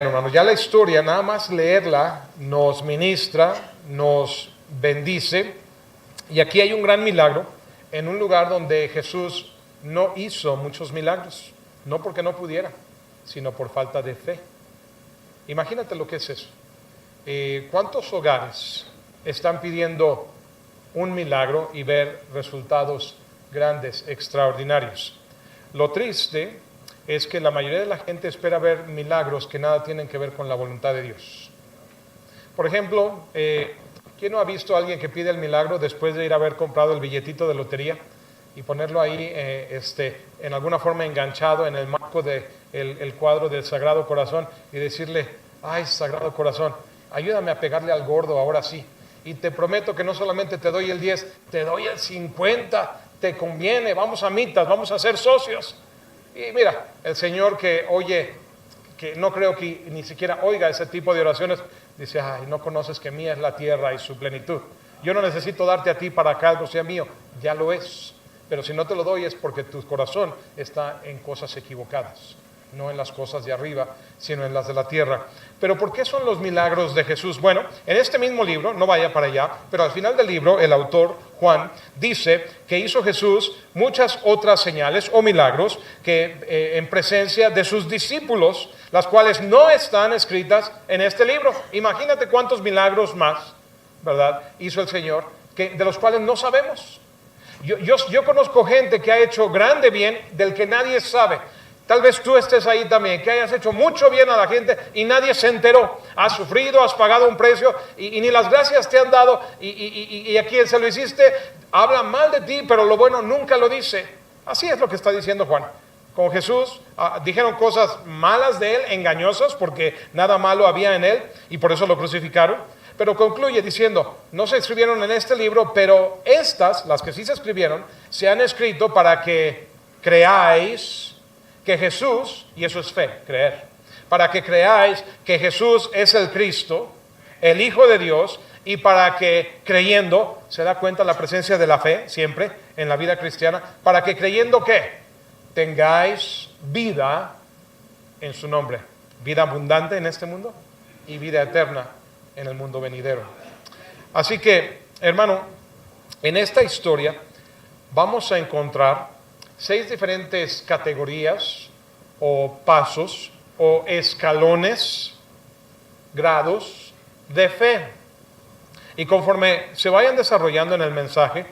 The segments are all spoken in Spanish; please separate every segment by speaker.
Speaker 1: Hermanos, ya la historia, nada más leerla, nos ministra, nos bendice. Y aquí hay un gran milagro en un lugar donde Jesús no hizo muchos milagros, no porque no pudiera, sino por falta de fe. Imagínate lo que es eso. ¿Cuántos hogares están pidiendo un milagro y ver resultados grandes, extraordinarios? Lo triste es que la mayoría de la gente espera ver milagros que nada tienen que ver con la voluntad de Dios. Por ejemplo, ¿quién no ha visto a alguien que pide el milagro después de ir a haber comprado el billetito de lotería y ponerlo ahí en alguna forma enganchado en el marco del cuadro del Sagrado Corazón y decirle: ay, Sagrado Corazón, ayúdame a pegarle al gordo ahora sí, y te prometo que no solamente te doy el 10, te doy el 50, te conviene, vamos a mitas, vamos a ser socios? Y mira, el Señor que oye, que no creo que ni siquiera oiga ese tipo de oraciones, dice: ay, no conoces que mía es la tierra y su plenitud. Yo no necesito darte a ti para que algo sea mío, ya lo es. Pero si no te lo doy es porque tu corazón está en cosas equivocadas, no en las cosas de arriba, sino en las de la tierra. Pero ¿por qué son los milagros de Jesús? Bueno, en este mismo libro, no vaya para allá, pero al final del libro, el autor, Juan, dice que hizo Jesús muchas otras señales o milagros que en presencia de sus discípulos, las cuales no están escritas en este libro. Imagínate cuántos milagros más, ¿verdad?, hizo el Señor, de los cuales no sabemos. Yo conozco gente que ha hecho grande bien del que nadie sabe. Tal vez tú estés ahí también, que hayas hecho mucho bien a la gente y nadie se enteró. Has sufrido, has pagado un precio y ni las gracias te han dado. Y a quien se lo hiciste habla mal de ti, pero lo bueno nunca lo dice. Así es lo que está diciendo Juan. Con Jesús dijeron cosas malas de él, engañosas, porque nada malo había en él y por eso lo crucificaron. Pero concluye diciendo: no se escribieron en este libro, pero estas, las que sí se escribieron, se han escrito para que creáis que Jesús, y eso es fe, creer, para que creáis que Jesús es el Cristo, el Hijo de Dios, y para que creyendo, se da cuenta la presencia de la fe siempre en la vida cristiana, para que creyendo que tengáis vida en su nombre, vida abundante en este mundo y vida eterna en el mundo venidero. Así que, hermano, en esta historia vamos a encontrar 6 diferentes categorías o pasos o escalones, grados de fe. Y conforme se vayan desarrollando en el mensaje,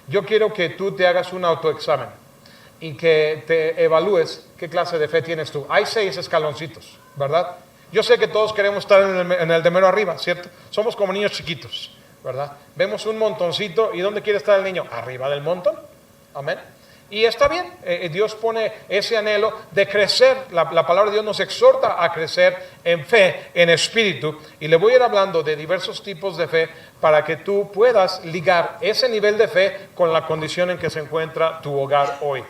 Speaker 1: yo quiero que tú te hagas un autoexamen y que te evalúes qué clase de fe tienes tú. Hay 6 escaloncitos, ¿verdad? Yo sé que todos queremos estar en el de mero arriba, ¿cierto? Somos como niños chiquitos, ¿verdad? Vemos un montoncito y ¿dónde quiere estar el niño? Arriba del montón. Amén. Y está bien, Dios pone ese anhelo de crecer. La palabra de Dios nos exhorta a crecer en fe, en espíritu. Y le voy a ir hablando de diversos tipos de fe para que tú puedas ligar ese nivel de fe con la condición en que se encuentra tu hogar hoy.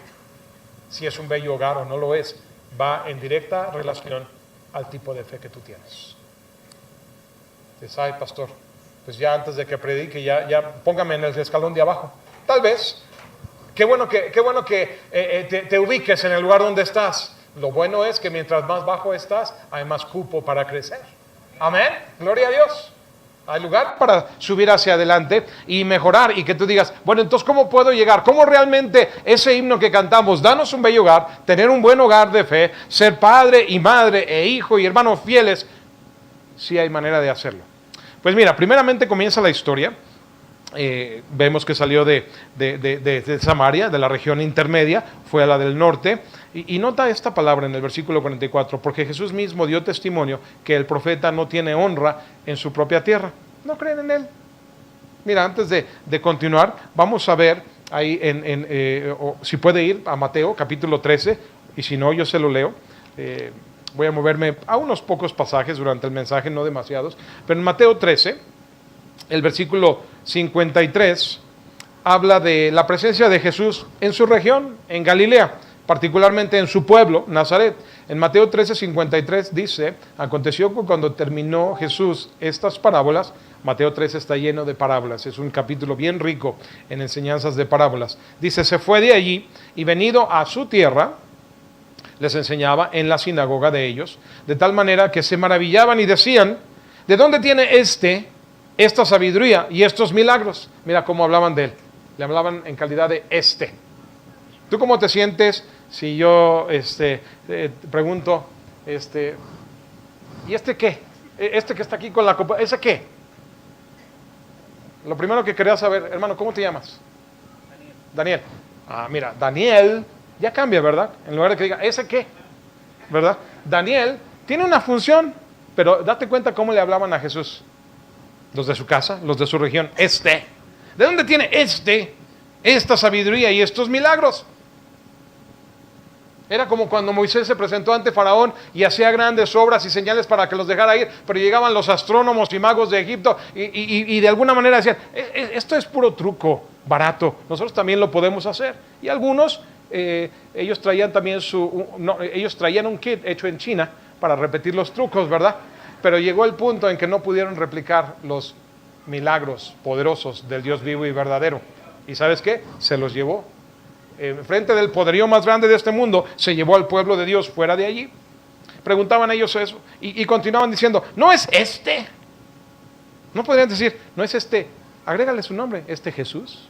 Speaker 1: Si es un bello hogar o no lo es, va en directa relación al tipo de fe que tú tienes. Dices: ay, pastor, pues ya antes de que predique, ya póngame en el escalón de abajo. Tal vez. Qué bueno que te ubiques en el lugar donde estás. Lo bueno es que mientras más bajo estás, hay más cupo para crecer. Amén, gloria a Dios. Hay lugar para subir hacia adelante y mejorar, y que tú digas: bueno, entonces ¿cómo puedo llegar? ¿Cómo realmente ese himno que cantamos, danos un bello hogar, tener un buen hogar de fe, ser padre y madre e hijo y hermanos fieles? Sí hay manera de hacerlo. Pues mira, primeramente comienza la historia. Vemos que salió de Samaria, de la región intermedia, fue a la del norte, y nota esta palabra en el versículo 44, porque Jesús mismo dio testimonio que el profeta no tiene honra en su propia tierra. No creen en él. Mira, antes de continuar, vamos a ver ahí, si puede ir a Mateo capítulo 13, y si no, yo se lo leo. Voy a moverme a unos pocos pasajes durante el mensaje, no demasiados, pero en Mateo 13, el versículo 53 habla de la presencia de Jesús en su región, en Galilea, particularmente en su pueblo, Nazaret. En Mateo 13:53 dice: aconteció que cuando terminó Jesús estas parábolas, Mateo 13 está lleno de parábolas, es un capítulo bien rico en enseñanzas de parábolas. Dice: se fue de allí y venido a su tierra, les enseñaba en la sinagoga de ellos, de tal manera que se maravillaban y decían, ¿de dónde tiene esta sabiduría y estos milagros? Mira cómo hablaban de él, le hablaban en calidad de este. ¿Tú cómo te sientes si yo pregunto, ¿y este qué? Este que está aquí con la copa, ¿ese qué? Lo primero que quería saber, hermano, ¿cómo te llamas? Daniel. Ah, mira, Daniel ya cambia, ¿verdad? En lugar de que diga, ¿ese qué? ¿Verdad? Daniel tiene una función, pero date cuenta cómo le hablaban a Jesús. Los de su casa, los de su región, ¿de dónde tiene esta sabiduría y estos milagros? Era como cuando Moisés se presentó ante Faraón y hacía grandes obras y señales para que los dejara ir, pero llegaban los astrónomos y magos de Egipto y de alguna manera decían, esto es puro truco barato, nosotros también lo podemos hacer. Y algunos, ellos traían también ellos traían un kit hecho en China para repetir los trucos, ¿verdad? Pero llegó el punto en que no pudieron replicar los milagros poderosos del Dios vivo y verdadero. ¿Y sabes qué? Se los llevó. Frente del poderío más grande de este mundo, se llevó al pueblo de Dios fuera de allí. Preguntaban ellos eso y continuaban diciendo, no es no podrían decir, no es agrégale su nombre, Jesús,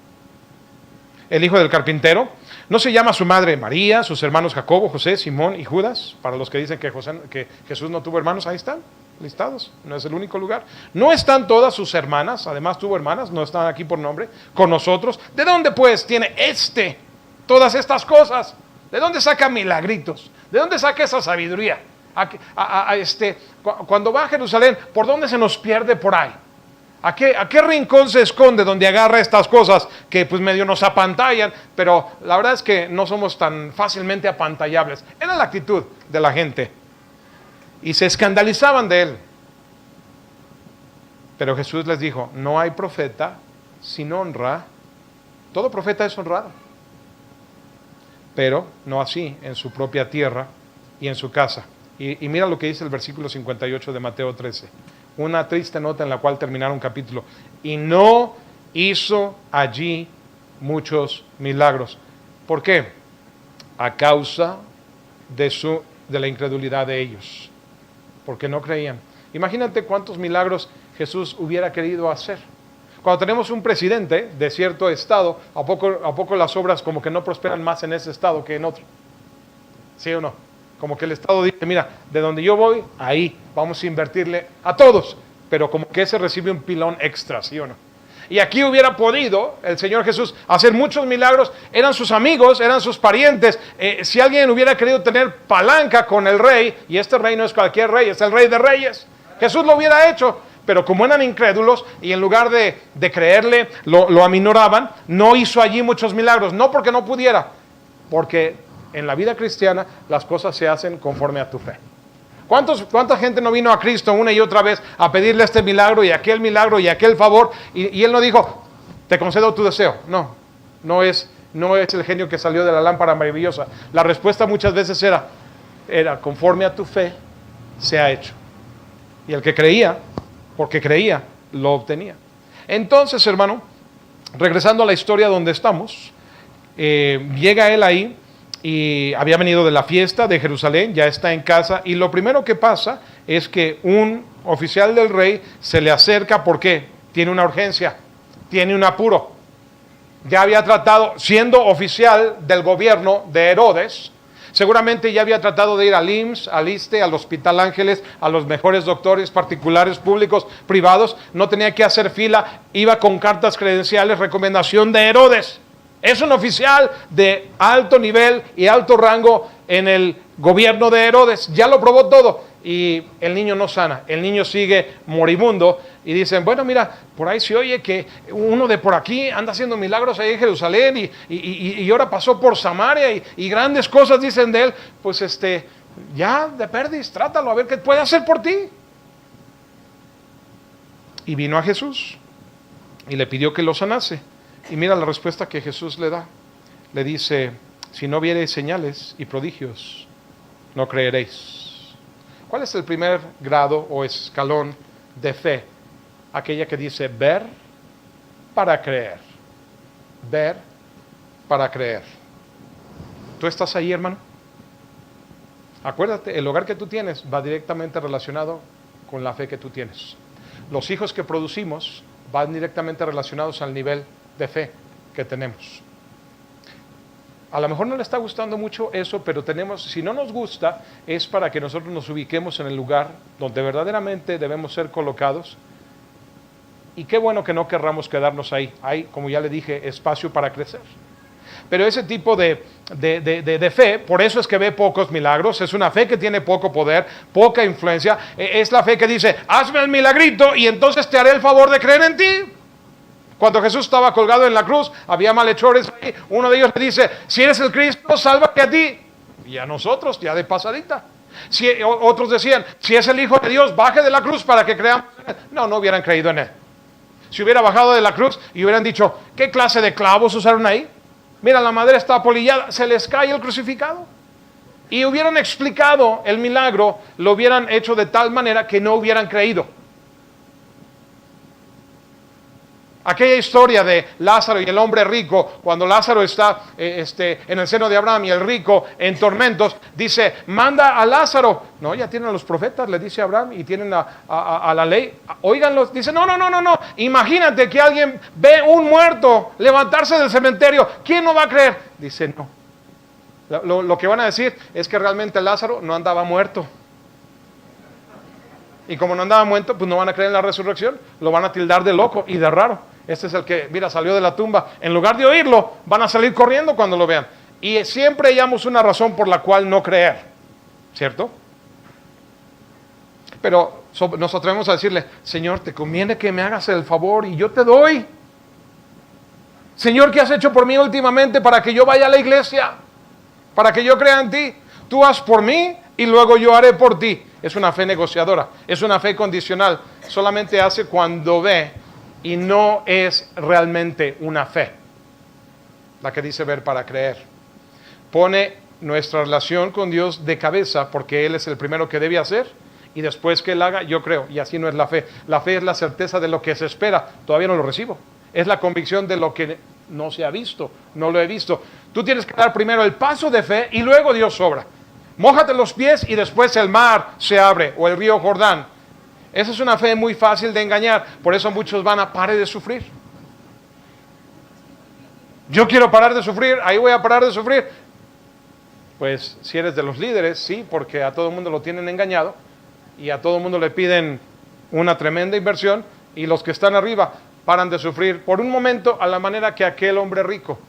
Speaker 1: el hijo del carpintero. No se llama su madre María, sus hermanos Jacobo, José, Simón y Judas. Para los que dicen que Jesús no tuvo hermanos, ahí están listados, no es el único lugar. No están todas sus hermanas, además tuvo hermanas, no están aquí por nombre, con nosotros. ¿De dónde pues tiene todas estas cosas? ¿De dónde saca milagritos? ¿De dónde saca esa sabiduría? Cuando va a Jerusalén, ¿por dónde se nos pierde por ahí? ¿A qué rincón se esconde donde agarra estas cosas que pues medio nos apantallan? Pero la verdad es que no somos tan fácilmente apantallables. Era la actitud de la gente. Y se escandalizaban de él. Pero Jesús les dijo, no hay profeta sin honra. Todo profeta es honrado. Pero no así en su propia tierra y en su casa. Y mira lo que dice el versículo 58 de Mateo 13. Una triste nota en la cual terminaron un capítulo. Y no hizo allí muchos milagros. ¿Por qué? A causa de la incredulidad de ellos. Porque no creían. Imagínate cuántos milagros Jesús hubiera querido hacer. Cuando tenemos un presidente de cierto estado, ¿a poco las obras como que no prosperan más en ese estado que en otro? ¿Sí o no? Como que el estado dice, mira, de donde yo voy, ahí vamos a invertirle a todos. Pero como que ese recibe un pilón extra, ¿sí o no? Y aquí hubiera podido el Señor Jesús hacer muchos milagros. Eran sus amigos, eran sus parientes. Si alguien hubiera querido tener palanca con el rey, y este rey no es cualquier rey, es el Rey de Reyes, Jesús lo hubiera hecho. Pero como eran incrédulos y en lugar de creerle, lo aminoraban, no hizo allí muchos milagros. No porque no pudiera, porque en la vida cristiana las cosas se hacen conforme a tu fe. ¿Cuánta gente no vino a Cristo una y otra vez a pedirle este milagro y aquel favor? Y Él no dijo, te concedo tu deseo. No es el genio que salió de la lámpara maravillosa. La respuesta muchas veces era conforme a tu fe, se ha hecho. Y el que creía, porque creía, lo obtenía. Entonces, hermano, regresando a la historia donde estamos, llega él ahí y había venido de la fiesta de Jerusalén, ya está en casa, y lo primero que pasa es que un oficial del rey se le acerca. ¿Por qué? Tiene una urgencia, tiene un apuro. Ya había tratado, siendo oficial del gobierno de Herodes, seguramente ya había tratado de ir al IMSS, al ISSSTE, al Hospital Ángeles, a los mejores doctores particulares, públicos, privados. No tenía que hacer fila, iba con cartas credenciales, recomendación de Herodes. Es un oficial de alto nivel y alto rango en el gobierno de Herodes. Ya lo probó todo y el niño no sana. El niño sigue moribundo y dicen, bueno, mira, por ahí se oye que uno de por aquí anda haciendo milagros ahí en Jerusalén y ahora pasó por Samaria y grandes cosas dicen de él. Pues ya de perdis, trátalo a ver qué puede hacer por ti. Y vino a Jesús y le pidió que lo sanase. Y mira la respuesta que Jesús le da. Le dice, si no viereis señales y prodigios, no creeréis. ¿Cuál es el primer grado o escalón de fe? Aquella que dice ver para creer. Ver para creer. ¿Tú estás ahí, hermano? Acuérdate, el hogar que tú tienes va directamente relacionado con la fe que tú tienes. Los hijos que producimos van directamente relacionados al nivel de fe que tenemos. A lo mejor no le está gustando mucho eso, pero si no nos gusta, es para que nosotros nos ubiquemos en el lugar donde verdaderamente debemos ser colocados. Y qué bueno que no querramos quedarnos ahí. Hay, como ya le dije, espacio para crecer. Pero ese tipo de fe, por eso es que ve pocos milagros, es una fe que tiene poco poder, poca influencia. Es la fe que dice, hazme el milagrito y entonces te haré el favor de creer en ti. Cuando Jesús estaba colgado en la cruz, había malhechores ahí. Uno de ellos le dice, si eres el Cristo, sálvate a ti y a nosotros, ya de pasadita. Otros decían, si es el Hijo de Dios, baje de la cruz para que creamos en él. No hubieran creído en él. Si hubiera bajado de la cruz y hubieran dicho, ¿qué clase de clavos usaron ahí? Mira, la madera está apolillada, se les cae el crucificado. Y hubieran explicado el milagro, lo hubieran hecho de tal manera que no hubieran creído. Aquella historia de Lázaro y el hombre rico, cuando Lázaro está en el seno de Abraham y el rico en tormentos, dice, manda a Lázaro. No, ya tienen a los profetas, le dice Abraham, y tienen a la ley. Óiganlos, dice, no. Imagínate que alguien ve un muerto levantarse del cementerio. ¿Quién no va a creer? Dice, no. Lo que van a decir es que realmente Lázaro no andaba muerto. Y como no andaba muerto, pues no van a creer en la resurrección. Lo van a tildar de loco y de raro. Este es el que, mira, salió de la tumba. En lugar de oírlo, van a salir corriendo cuando lo vean. Y siempre hallamos una razón por la cual no creer, ¿cierto? Pero nos atrevemos a decirle, Señor, te conviene que me hagas el favor y yo te doy. Señor, ¿qué has hecho por mí últimamente para que yo vaya a la iglesia? Para que yo crea en ti. Tú haz por mí y luego yo haré por ti. Es una fe negociadora, es una fe condicional. Solamente hace cuando ve y no es realmente una fe, la que dice ver para creer. Pone nuestra relación con Dios de cabeza porque Él es el primero que debe hacer y después que Él haga, yo creo. Y así no es la fe. La fe es la certeza de lo que se espera. Todavía no lo recibo. Es la convicción de lo que no se ha visto, no lo he visto. Tú tienes que dar primero el paso de fe y luego Dios obra. Mójate los pies y después el mar se abre o el río Jordán. Esa es una fe muy fácil de engañar. Por eso muchos van a pare de sufrir. Yo quiero parar de sufrir, ahí voy a parar de sufrir. Pues si eres de los líderes, sí, porque a todo el mundo lo tienen engañado y a todo el mundo le piden una tremenda inversión y los que están arriba paran de sufrir por un momento a la manera que aquel hombre rico.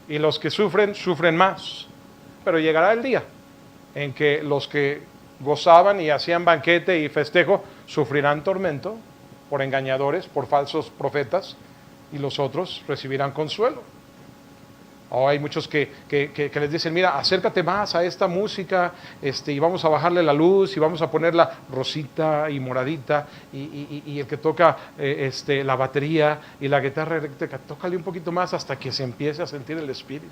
Speaker 1: Y los que sufren, sufren más. Pero llegará el día en que los que gozaban y hacían banquete y festejo, sufrirán tormento por engañadores, por falsos profetas, y los otros recibirán consuelo. Hay muchos que les dicen, mira, acércate más a esta música, y vamos a bajarle la luz, y vamos a ponerla rosita y moradita, y el que toca la batería y la guitarra eléctrica, tócale un poquito más hasta que se empiece a sentir el espíritu.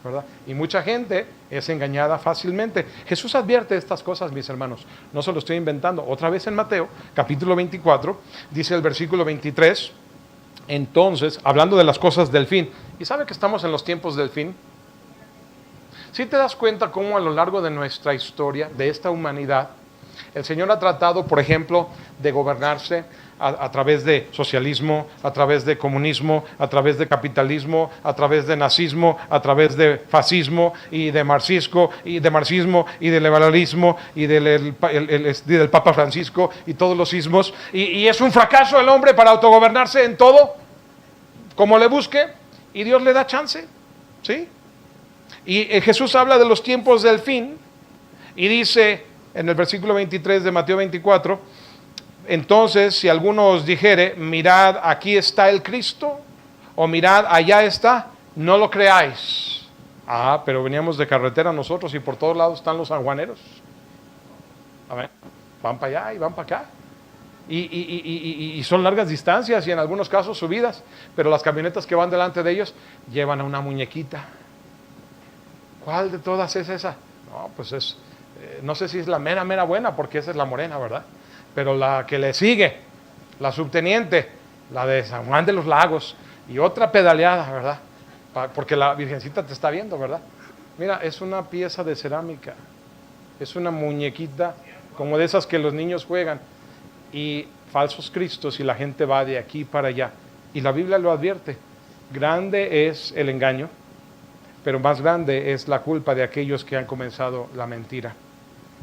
Speaker 1: ¿Verdad? Y mucha gente es engañada fácilmente. Jesús advierte estas cosas, mis hermanos. No se lo estoy inventando. Otra vez en Mateo, capítulo 24, dice el versículo 23. Entonces, hablando de las cosas del fin. ¿Y sabe que estamos en los tiempos del fin? ¿Sí te das cuenta cómo a lo largo de nuestra historia, de esta humanidad, el Señor ha tratado, por ejemplo, de gobernarse a través de socialismo, a través de comunismo, a través de capitalismo, a través de nazismo, a través de fascismo y de marxismo y de liberalismo y del Papa Francisco y todos los sismos? Y es un fracaso el hombre para autogobernarse en todo, como le busque, y Dios le da chance, ¿sí? Y Jesús habla de los tiempos del fin y dice en el versículo 23 de Mateo 24, entonces si alguno os dijere, mirad, aquí está el Cristo, o mirad, allá está, no lo creáis. Pero veníamos de carretera nosotros y por todos lados están los sanjuaneros. A ver, van para allá y van para acá. Y son largas distancias y en algunos casos subidas, pero las camionetas que van delante de ellos llevan a una muñequita. ¿Cuál de todas es esa? No, pues no sé si es la mera buena, porque esa es la morena, ¿verdad? Pero la que le sigue, la subteniente, la de San Juan de los Lagos, y otra pedaleada, ¿verdad? Porque la Virgencita te está viendo, ¿verdad? Mira, es una pieza de cerámica. Es una muñequita como de esas que los niños juegan. Y falsos cristos y la gente va de aquí para allá. Y la Biblia lo advierte. Grande es el engaño, pero más grande es la culpa de aquellos que han comenzado la mentira.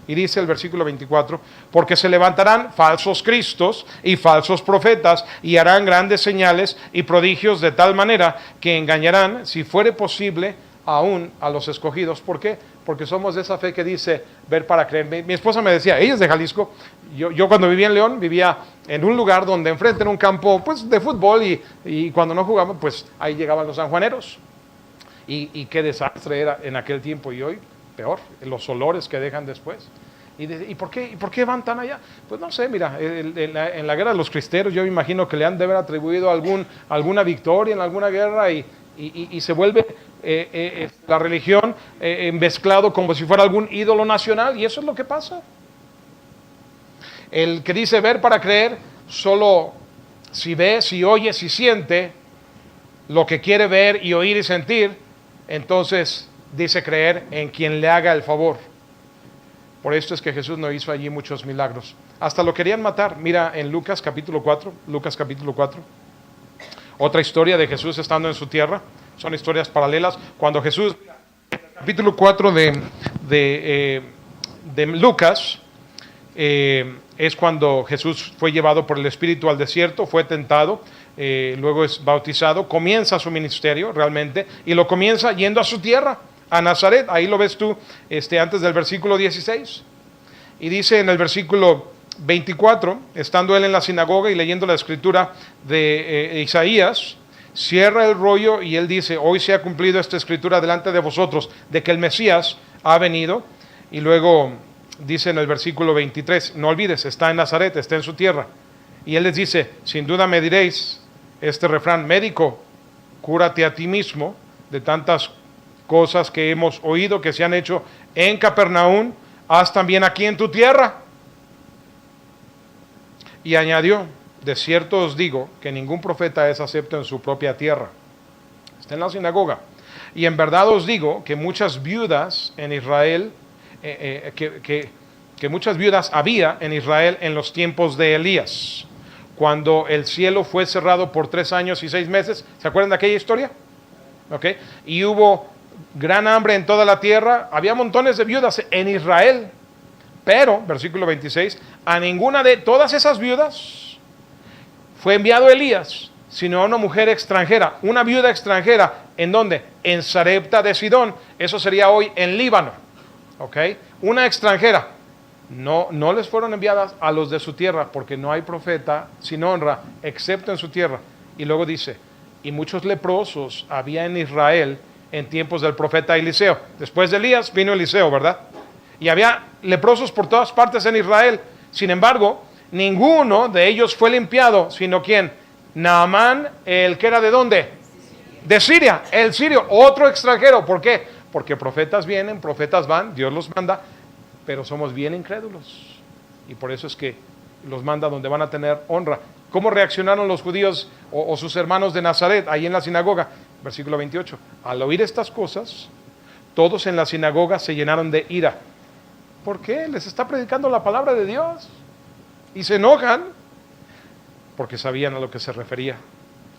Speaker 1: Y dice el versículo 24, porque se levantarán falsos cristos y falsos profetas y harán grandes señales y prodigios de tal manera que engañarán, si fuere posible, aún a los escogidos. ¿Por qué? Porque somos de esa fe que dice ver para creer. Mi esposa me decía, ella es de Jalisco, yo cuando vivía en León vivía en un lugar donde enfrente era un campo pues de fútbol y cuando no jugábamos pues ahí llegaban los sanjuaneros y qué desastre era en aquel tiempo y hoy peor, los olores que dejan después. ¿Y por qué van tan allá? Pues no sé, mira, en la guerra de los cristeros yo me imagino que le han de haber atribuido alguna victoria en alguna guerra y se vuelve la religión mezclado como si fuera algún ídolo nacional, y eso es lo que pasa. El que dice ver para creer, solo si ve, si oye, si siente lo que quiere ver y oír y sentir, entonces dice creer en quien le haga el favor. Por esto es que Jesús no hizo allí muchos milagros. Hasta lo querían matar. Mira en Lucas capítulo 4, otra historia de Jesús estando en su tierra. Son historias paralelas. Cuando Jesús, capítulo 4 de Lucas, es cuando Jesús fue llevado por el Espíritu al desierto, fue tentado, luego es bautizado, comienza su ministerio realmente, y lo comienza yendo a su tierra, a Nazaret. Ahí lo ves tú antes del versículo 16. Y dice en el versículo 24, estando él en la sinagoga y leyendo la escritura de Isaías, cierra el rollo y él dice, hoy se ha cumplido esta escritura delante de vosotros, de que el Mesías ha venido. Y luego dice en el versículo 23, no olvides, está en Nazaret, está en su tierra. Y él les dice, sin duda me diréis este refrán, médico, cúrate a ti mismo de tantas cosas que hemos oído que se han hecho en Capernaum, haz también aquí en tu tierra. Y añadió, de cierto os digo que ningún profeta es acepto en su propia tierra. Está en la sinagoga. Y en verdad os digo que muchas viudas en Israel, que muchas viudas había en Israel en los tiempos de Elías, cuando el cielo fue cerrado por 3 años y 6 meses. ¿Se acuerdan de aquella historia? ¿Okay? Y hubo gran hambre en toda la tierra, había montones de viudas en Israel, pero, versículo 26, a ninguna de todas esas viudas fue enviado Elías, sino a una mujer extranjera, una viuda extranjera, ¿en dónde? En Sarepta de Sidón, eso sería hoy en Líbano, ¿ok? Una extranjera, no les fueron enviadas a los de su tierra, porque no hay profeta sin honra, excepto en su tierra. Y luego dice, y muchos leprosos había en Israel en tiempos del profeta Eliseo. Después de Elías vino Eliseo, ¿verdad? Y había leprosos por todas partes en Israel. Sin embargo, ninguno de ellos fue limpiado, sino ¿quién? Naamán, el que era ¿de dónde? De Siria, el sirio, otro extranjero. ¿Por qué? Porque profetas vienen, profetas van, Dios los manda, pero somos bien incrédulos. Y por eso es que los manda donde van a tener honra. ¿Cómo reaccionaron los judíos o sus hermanos de Nazaret ahí en la sinagoga? Versículo 28. Al oír estas cosas, todos en la sinagoga se llenaron de ira. ¿Por qué? Les está predicando la palabra de Dios. Y se enojan porque sabían a lo que se refería.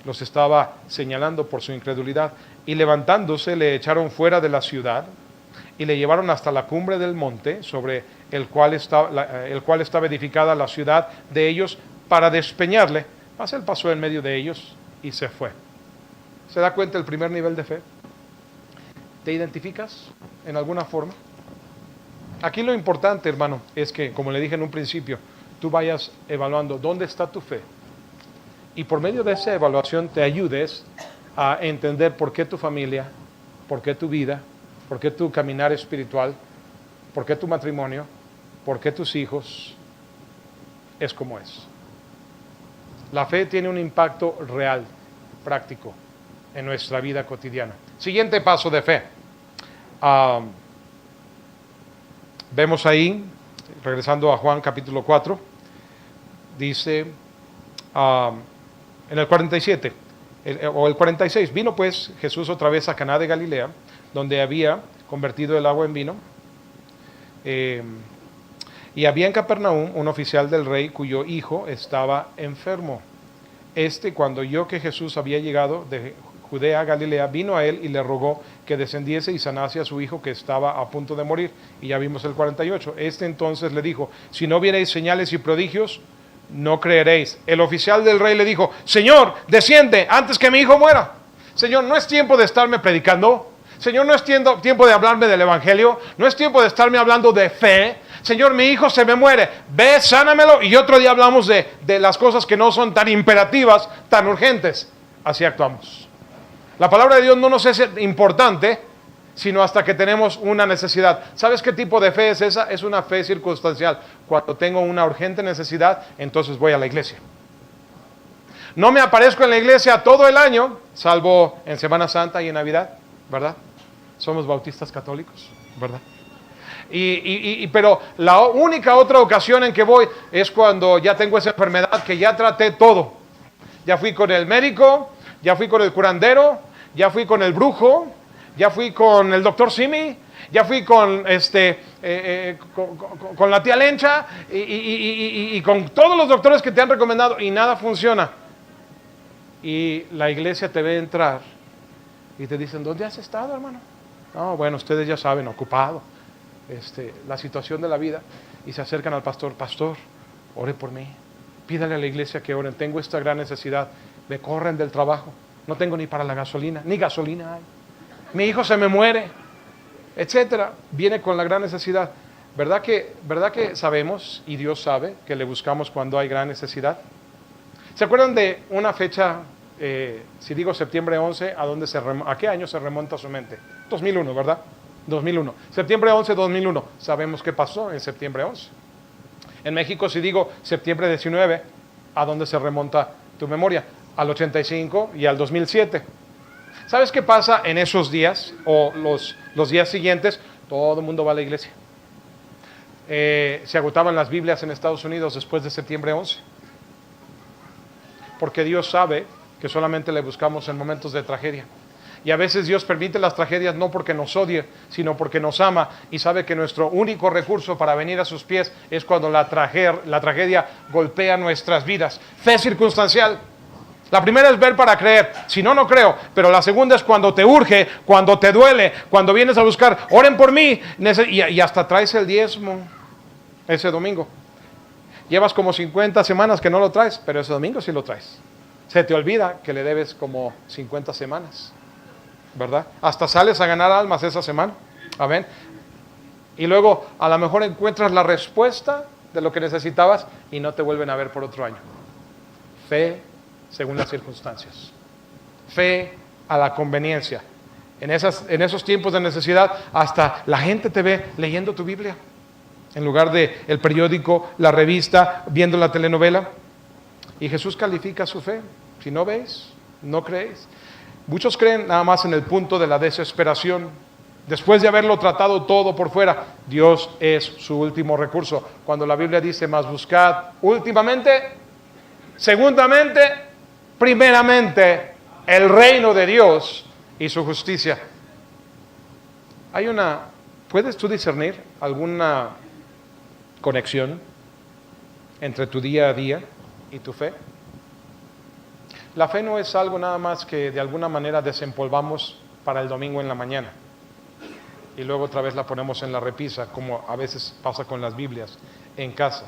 Speaker 1: Los estaba señalando por su incredulidad. Y levantándose le echaron fuera de la ciudad y le llevaron hasta la cumbre del monte sobre el cual estaba edificada la ciudad de ellos para despeñarle. Él pasó en medio de ellos y se fue. ¿Se da cuenta el primer nivel de fe? ¿Te identificas en alguna forma? Aquí lo importante, hermano, es que, como le dije en un principio, tú vayas evaluando dónde está tu fe. Y por medio de esa evaluación te ayudes a entender por qué tu familia, por qué tu vida, por qué tu caminar espiritual, por qué tu matrimonio, por qué tus hijos es como es. La fe tiene un impacto real, práctico, en nuestra vida cotidiana. Siguiente paso de fe. Vemos ahí, regresando a Juan capítulo 4, dice en el 47 o el 46, vino pues Jesús otra vez a Caná de Galilea, donde había convertido el agua en vino. Y había en Capernaum un oficial del rey cuyo hijo estaba enfermo. Cuando oyó que Jesús había llegado de Judea a Galilea, vino a él y le rogó que descendiese y sanase a su hijo que estaba a punto de morir. Y ya vimos el 48. Entonces le dijo: si no viereis señales y prodigios, no creeréis. El oficial del rey le dijo: Señor, desciende antes que mi hijo muera. Señor, no es tiempo de estarme predicando. Señor, no es tiempo de hablarme del evangelio. No es tiempo de estarme hablando de fe. Señor, mi hijo se me muere. Ve, sánamelo. Y otro día hablamos de las cosas que no son tan imperativas, tan urgentes. Así actuamos. La palabra de Dios no nos es importante, sino hasta que tenemos una necesidad. ¿Sabes qué tipo de fe es esa? Es una fe circunstancial. Cuando tengo una urgente necesidad, entonces voy a la iglesia. No me aparezco en la iglesia todo el año, salvo en Semana Santa y en Navidad, ¿verdad? Somos bautistas católicos, ¿verdad? Pero la única otra ocasión en que voy es cuando ya tengo esa enfermedad que ya traté todo. Ya fui con el médico, ya fui con el curandero, ya fui con el brujo, ya fui con el doctor Simi, ya fui con con la tía Lencha y con todos los doctores que te han recomendado y nada funciona. Y la iglesia te ve entrar y te dicen: ¿dónde has estado, hermano? No, bueno, ustedes ya saben, ocupado, la situación de la vida. Y se acercan al pastor: pastor, ore por mí, pídale a la iglesia que oren, tengo esta gran necesidad, me corren del trabajo, no tengo ni para la gasolina, ni gasolina hay, mi hijo se me muere, etcétera. Viene con la gran necesidad. ¿Verdad que sabemos, y Dios sabe, que le buscamos cuando hay gran necesidad? ¿Se acuerdan de una fecha, si digo septiembre 11, a qué año se remonta su mente? 2001, ¿verdad? 2001. Septiembre 11, 2001. Sabemos qué pasó en septiembre 11. En México, si digo septiembre 19, ¿a dónde se remonta tu memoria? Al 85 y al 2007. ¿Sabes qué pasa en esos días o los días siguientes? Todo el mundo va a la iglesia. Se agotaban las Biblias en Estados Unidos después de septiembre 11. Porque Dios sabe que solamente le buscamos en momentos de tragedia. Y a veces Dios permite las tragedias no porque nos odie, sino porque nos ama y sabe que nuestro único recurso para venir a sus pies es cuando la tragedia golpea nuestras vidas. Fe circunstancial. La primera es ver para creer, si no, no creo. Pero la segunda es cuando te urge, cuando te duele, cuando vienes a buscar: oren por mí, y hasta traes el diezmo ese domingo. Llevas como 50 semanas que no lo traes, pero ese domingo sí lo traes. Se te olvida que le debes como 50 semanas, ¿verdad? Hasta sales a ganar almas esa semana. Amén. Y luego a lo mejor encuentras la respuesta de lo que necesitabas y no te vuelven a ver por otro año. Fe según las circunstancias. Fe a la conveniencia. En esos tiempos de necesidad, hasta la gente te ve leyendo tu Biblia en lugar de el periódico, la revista, viendo la telenovela. Y Jesús califica su fe. Si no veis, no creéis. Muchos creen nada más en el punto de la desesperación. Después de haberlo tratado todo por fuera, Dios es su último recurso. Cuando la Biblia dice: mas buscad últimamente, segundamente, primeramente el reino de Dios y su justicia. ¿Puedes tú discernir alguna conexión entre tu día a día y tu fe? La fe no es algo nada más que de alguna manera desempolvamos para el domingo en la mañana y luego otra vez la ponemos en la repisa, como a veces pasa con las Biblias en casa.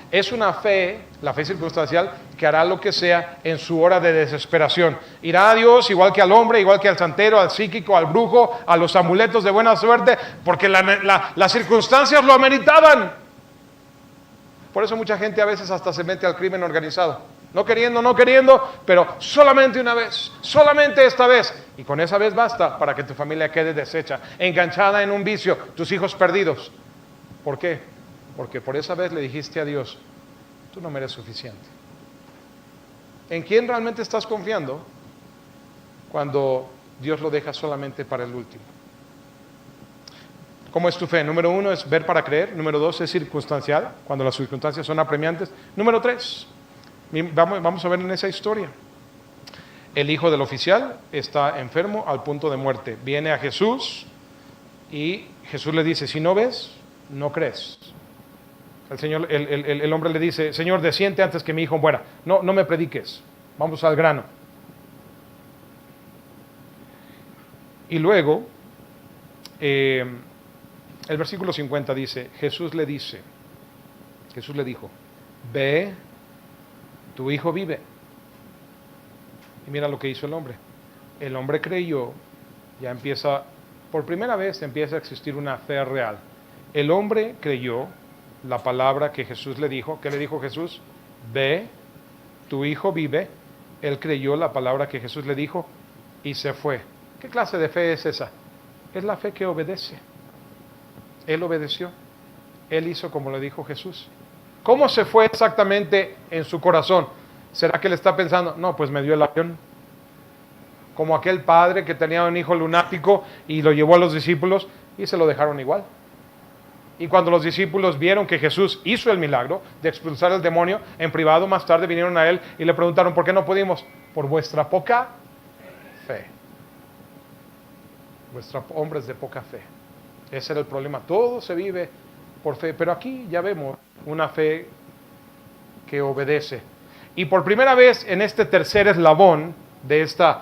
Speaker 1: Es una fe, la fe circunstancial, que hará lo que sea en su hora de desesperación. Irá a Dios igual que al hombre, igual que al santero, al psíquico, al brujo, a los amuletos de buena suerte, porque las circunstancias lo ameritaban. Por eso mucha gente a veces hasta se mete al crimen organizado. No queriendo, pero solamente una vez, solamente esta vez. Y con esa vez basta para que tu familia quede deshecha, enganchada en un vicio, tus hijos perdidos. ¿Por qué? Porque por esa vez le dijiste a Dios: tú no me eres suficiente. ¿En quién realmente estás confiando cuando Dios lo deja solamente para el último? ¿Cómo es tu fe? Número 1 es ver para creer. Número 2 es circunstancial, cuando las circunstancias son apremiantes. Número 3, vamos a ver en esa historia. El hijo del oficial está enfermo al punto de muerte. Viene a Jesús y Jesús le dice: si no ves, no crees. El hombre le dice, Señor, desciende antes que mi hijo muera. No me prediques, vamos al grano. Y luego, el versículo 50 dice, Jesús le dijo, ve, tu hijo vive. Y mira lo que hizo el hombre. El hombre creyó, por primera vez empieza a existir una fe real. El hombre creyó la palabra que Jesús le dijo. ¿Qué le dijo Jesús? Ve, tu hijo vive. Él creyó la palabra que Jesús le dijo y se fue. ¿Qué clase de fe es esa? Es la fe que obedece. Él obedeció. Él hizo como le dijo Jesús. ¿Cómo se fue exactamente en su corazón? ¿Será que él está pensando, no, pues me dio el avión? Como aquel padre que tenía un hijo lunático y lo llevó a los discípulos y se lo dejaron igual. Y cuando los discípulos vieron que Jesús hizo el milagro de expulsar al demonio, en privado más tarde vinieron a él y le preguntaron, ¿por qué no pudimos? Por vuestra poca fe. Hombres de poca fe. Ese era el problema. Todo se vive por fe. Pero aquí ya vemos una fe que obedece. Y por primera vez en este tercer eslabón de este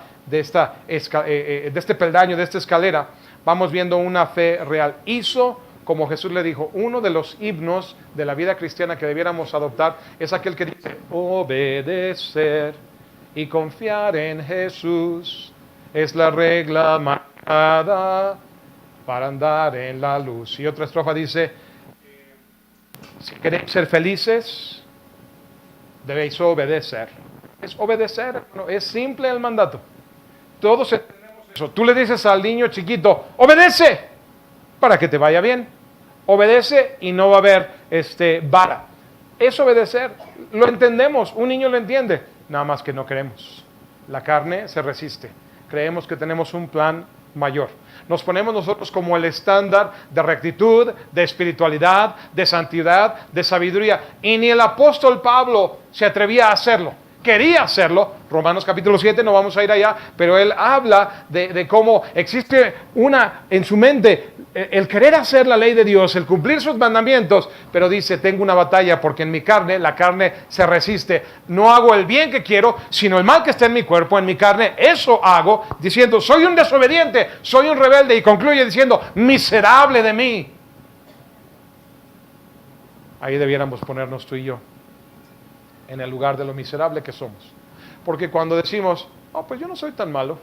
Speaker 1: peldaño, de esta escalera, vamos viendo una fe real. Hizo como Jesús le dijo. Uno de los himnos de la vida cristiana que debiéramos adoptar es aquel que dice, obedecer y confiar en Jesús es la regla marcada para andar en la luz. Y otra estrofa dice, si queréis ser felices, debéis obedecer. Es obedecer, hermano, es simple el mandato. Todos entendemos eso. Tú le dices al niño chiquito, obedece para que te vaya bien. Obedece y no va a haber vara. Es obedecer. Lo entendemos, un niño lo entiende. Nada más que no queremos. La carne se resiste. Creemos que tenemos un plan mayor. Nos ponemos nosotros como el estándar de rectitud, de espiritualidad, de santidad, de sabiduría. Y ni el apóstol Pablo se atrevía a hacerlo. Quería hacerlo. Romanos capítulo 7, no vamos a ir allá, pero él habla de cómo existe en su mente el querer hacer la ley de Dios, el cumplir sus mandamientos, pero dice, tengo una batalla porque en mi carne, la carne se resiste. No hago el bien que quiero, sino el mal que está en mi cuerpo, en mi carne, eso hago, diciendo, soy un desobediente, soy un rebelde, y concluye diciendo, miserable de mí. Ahí debiéramos ponernos tú y yo, en el lugar de lo miserable que somos. Porque cuando decimos, pues yo no soy tan malo,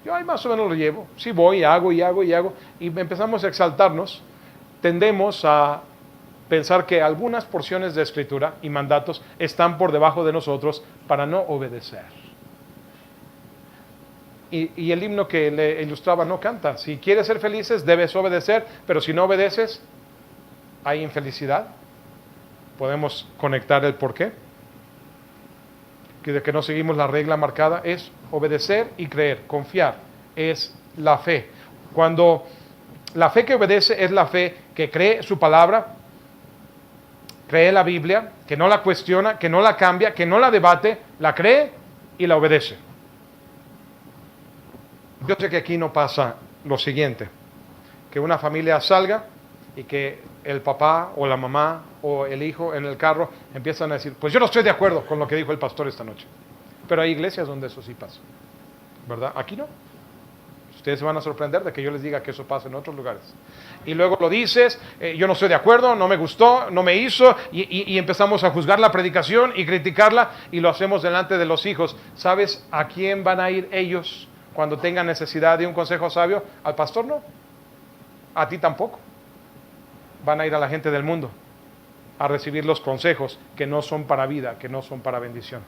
Speaker 1: yo ahí más o menos lo llevo, sí voy, hago, y empezamos a exaltarnos, tendemos a pensar que algunas porciones de escritura y mandatos están por debajo de nosotros para no obedecer. Y el himno que le ilustraba no canta, si quieres ser felices debes obedecer, pero si no obedeces, hay infelicidad. Podemos conectar el porqué. De que no seguimos la regla marcada es obedecer y creer, confiar, es la fe. Cuando la fe que obedece es la fe que cree su palabra, cree la Biblia, que no la cuestiona, que no la cambia, que no la debate, la cree y la obedece. Yo sé que aquí no pasa lo siguiente, que una familia salga y que el papá o la mamá o el hijo en el carro empiezan a decir, pues yo no estoy de acuerdo con lo que dijo el pastor esta noche. Pero hay iglesias donde eso sí pasa, ¿verdad? Aquí no. Ustedes se van a sorprender de que yo les diga que eso pasa en otros lugares. Y luego lo dices, yo no estoy de acuerdo, no me gustó, no me hizo, y empezamos a juzgar la predicación y criticarla, y lo hacemos delante de los hijos. ¿Sabes a quién van a ir ellos cuando tengan necesidad de un consejo sabio? Al pastor no, a ti tampoco. Van a ir a la gente del mundo a recibir los consejos que no son para vida, que no son para bendición.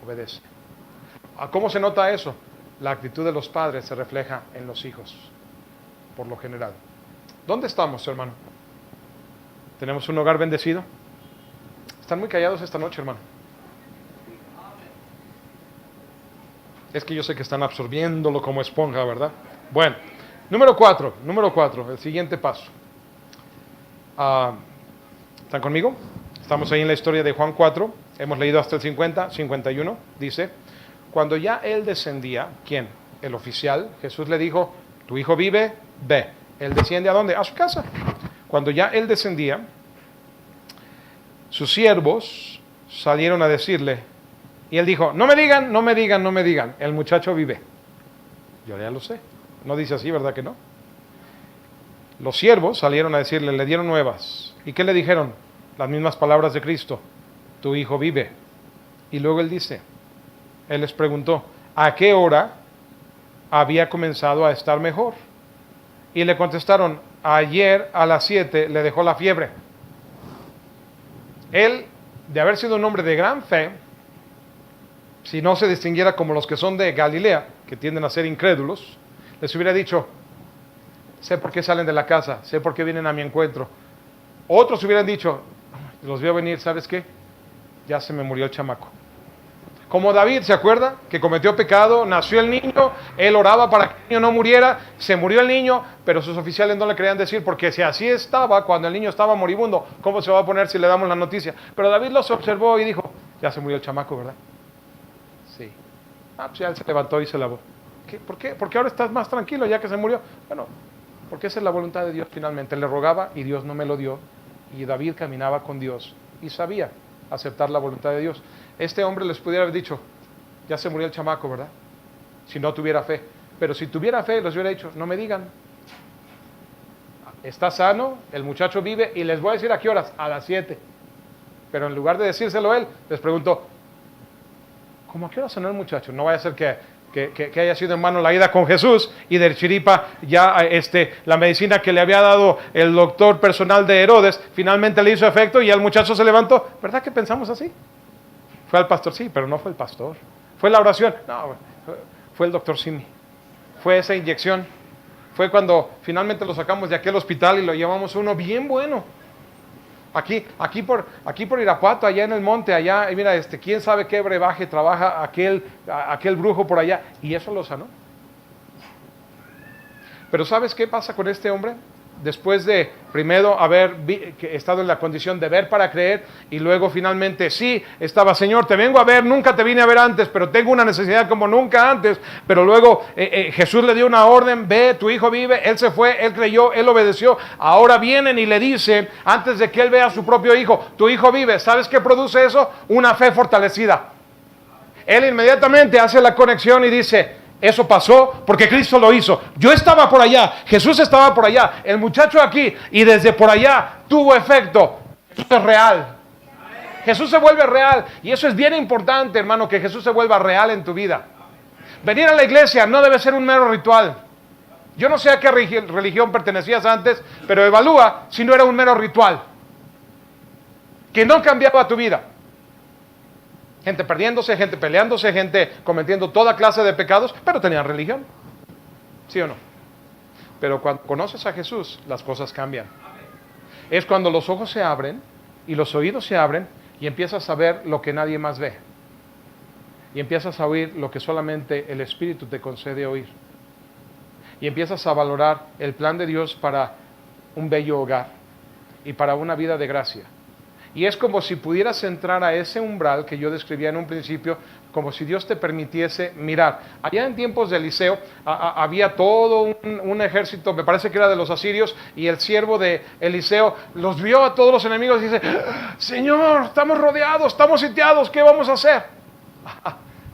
Speaker 1: Obedece. ¿Cómo se nota eso? La actitud de los padres se refleja en los hijos, por lo general. ¿Dónde estamos, hermano? ¿Tenemos un hogar bendecido? Están muy callados esta noche, hermano. Es que yo sé que están absorbiéndolo como esponja, ¿verdad? Bueno, número 4, el siguiente paso. ¿Están conmigo? Estamos ahí en la historia de Juan 4, hemos leído hasta el 50, 51, dice, cuando ya él descendía, ¿quién? El oficial, Jesús le dijo, tu hijo vive, ve. Él desciende ¿a dónde? A su casa. cuando ya él descendía, sus siervos salieron a decirle, y él dijo, no me digan, no me digan, no me digan, el muchacho vive. Yo ya lo sé, no dice así, ¿verdad que no? Los siervos salieron a decirle, le dieron nuevas. ¿Y qué le dijeron? Las mismas palabras de Cristo, tu hijo vive. Y luego él dice, él les preguntó, ¿a qué hora había comenzado a estar mejor? Y le contestaron, ayer a las 7 le dejó la fiebre. Él, de haber sido un hombre de gran fe, si no se distinguiera como los que son de Galilea, que tienden a ser incrédulos, les hubiera dicho, sé por qué salen de la casa, sé por qué vienen a mi encuentro. Otros hubieran dicho, los veo venir, ¿sabes qué? Ya se me murió el chamaco. Como David, ¿se acuerda? Que cometió pecado, nació el niño, él oraba para que el niño no muriera, se murió el niño, pero sus oficiales no le querían decir, porque si así estaba, cuando el niño estaba moribundo, ¿cómo se va a poner si le damos la noticia? Pero David los observó y dijo, ya se murió el chamaco, ¿verdad? Sí. Pues ya él se levantó y se lavó. ¿Por qué? Porque ahora estás más tranquilo ya que se murió. Bueno, porque esa es la voluntad de Dios finalmente. Le rogaba y Dios no me lo dio. Y David caminaba con Dios y sabía aceptar la voluntad de Dios. Este hombre les pudiera haber dicho, ya se murió el chamaco, ¿verdad? Si no tuviera fe. Pero si tuviera fe, les hubiera dicho, no me digan. Está sano, el muchacho vive y les voy a decir a qué horas, a las 7. Pero en lugar de decírselo él, les preguntó, ¿cómo a qué hora sonó el muchacho? No vaya a ser que haya sido en vano la ida con Jesús y del chiripa ya la medicina que le había dado el doctor personal de Herodes finalmente le hizo efecto y ya el muchacho se levantó. ¿Verdad que pensamos así? Fue al pastor, sí, pero no fue el pastor. Fue la oración, no, fue el doctor Simi. Fue esa inyección. Fue cuando finalmente lo sacamos de aquel hospital y lo llevamos a uno bien bueno. Aquí por Irapuato, allá en el monte, allá, mira, quién sabe qué brebaje trabaja aquel brujo por allá, y eso lo sanó. Pero ¿sabes qué pasa con este hombre? Después de primero haber estado en la condición de ver para creer, y luego finalmente sí, estaba, Señor, te vengo a ver, nunca te vine a ver antes, pero tengo una necesidad como nunca antes, pero luego Jesús le dio una orden, ve, tu hijo vive, él se fue, él creyó, él obedeció, ahora vienen y le dicen, antes de que él vea a su propio hijo, tu hijo vive, ¿sabes qué produce eso? Una fe fortalecida. Él inmediatamente hace la conexión y dice, eso pasó porque Cristo lo hizo. Yo estaba por allá, Jesús estaba por allá, el muchacho aquí, y desde por allá tuvo efecto. Jesús es real. Jesús se vuelve real, y eso es bien importante, hermano, que Jesús se vuelva real en tu vida. Venir a la iglesia no debe ser un mero ritual. Yo no sé a qué religión pertenecías antes, pero evalúa si no era un mero ritual que no cambiaba tu vida. Gente perdiéndose, gente peleándose, gente cometiendo toda clase de pecados, pero tenían religión. ¿Sí o no? Pero cuando conoces a Jesús, las cosas cambian. Es cuando los ojos se abren y los oídos se abren y empiezas a ver lo que nadie más ve. Y empiezas a oír lo que solamente el Espíritu te concede oír. Y empiezas a valorar el plan de Dios para un bello hogar y para una vida de gracia. Y es como si pudieras entrar a ese umbral que yo describía en un principio, como si Dios te permitiese mirar. Allá en tiempos de Eliseo había todo un ejército, me parece que era de los asirios, y el siervo de Eliseo los vio a todos los enemigos y dice, Señor, estamos rodeados, estamos sitiados, ¿qué vamos a hacer?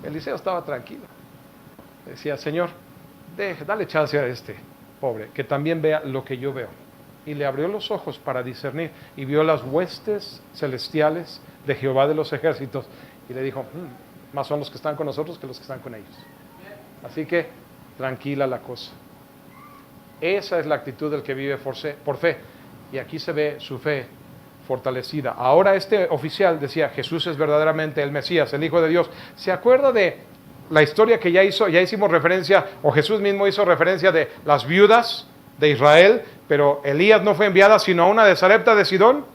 Speaker 1: Eliseo estaba tranquilo. Decía, Señor, dale chance a este pobre, que también vea lo que yo veo. Y le abrió los ojos para discernir y vio las huestes celestiales de Jehová de los ejércitos y le dijo, más son los que están con nosotros que los que están con ellos. Así que tranquila la cosa. Esa es la actitud del que vive por fe, y aquí se ve su fe fortalecida. Ahora este oficial decía, Jesús es verdaderamente el Mesías, el Hijo de Dios. ¿Se acuerda de la historia que ya hicimos referencia, o Jesús mismo hizo referencia de las viudas de Israel, pero Elías no fue enviada sino a una de Sarepta de Sidón?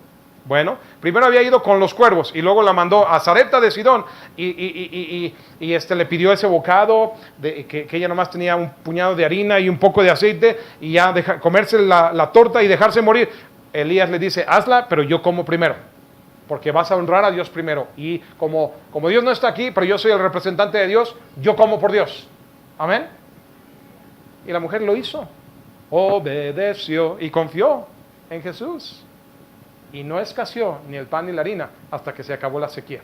Speaker 1: Bueno, primero había ido con los cuervos y luego la mandó a Sarepta de Sidón y le pidió ese bocado que ella nomás tenía un puñado de harina y un poco de aceite y ya comerse la torta y dejarse morir. Elías le dice, hazla, pero yo como primero, porque vas a honrar a Dios primero, y como Dios no está aquí, pero yo soy el representante de Dios, yo como por Dios. Amén. Y la mujer lo hizo. Obedeció y confió. en Jesús. Y no escaseó ni el pan ni la harina hasta que se acabó la sequía.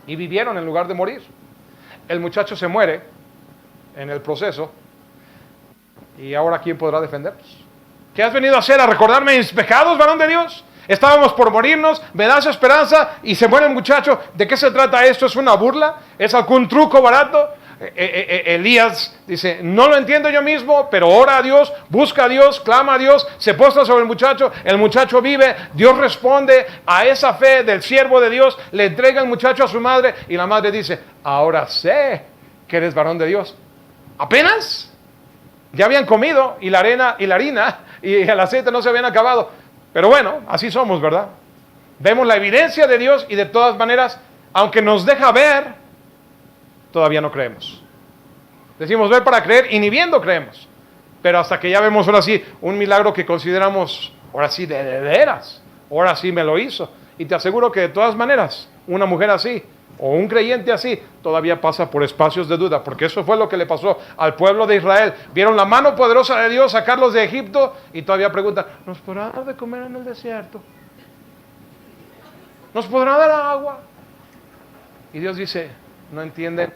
Speaker 1: Y vivieron en lugar de morir. El muchacho se muere en el proceso. ¿Y ahora quién podrá defendernos? ¿Qué has venido a hacer? ¿A recordarme mis pecados, varón de Dios? Estábamos por morirnos, me das esperanza y se muere el muchacho. ¿De qué se trata esto? ¿Es una burla? ¿Es algún truco barato? Elías dice, no lo entiendo yo mismo, pero ora a Dios, busca a Dios, clama a Dios, se postra sobre el muchacho vive, Dios responde a esa fe del siervo de Dios, le entrega el muchacho a su madre y la madre dice, ahora sé que eres varón de Dios. ¿Apenas? Ya habían comido y la harina y el aceite no se habían acabado. Pero bueno, así somos, ¿verdad? Vemos la evidencia de Dios y de todas maneras, aunque nos deja ver, todavía no creemos. Decimos ver para creer y ni viendo creemos. Pero hasta que ya vemos ahora sí un milagro que consideramos, ahora sí de veras, ahora sí me lo hizo. Y te aseguro que de todas maneras, una mujer así o un creyente así todavía pasa por espacios de duda, porque eso fue lo que le pasó al pueblo de Israel. Vieron la mano poderosa de Dios sacarlos de Egipto y todavía preguntan, ¿nos podrá dar de comer en el desierto? ¿Nos podrá dar agua? Y Dios dice, no entienden.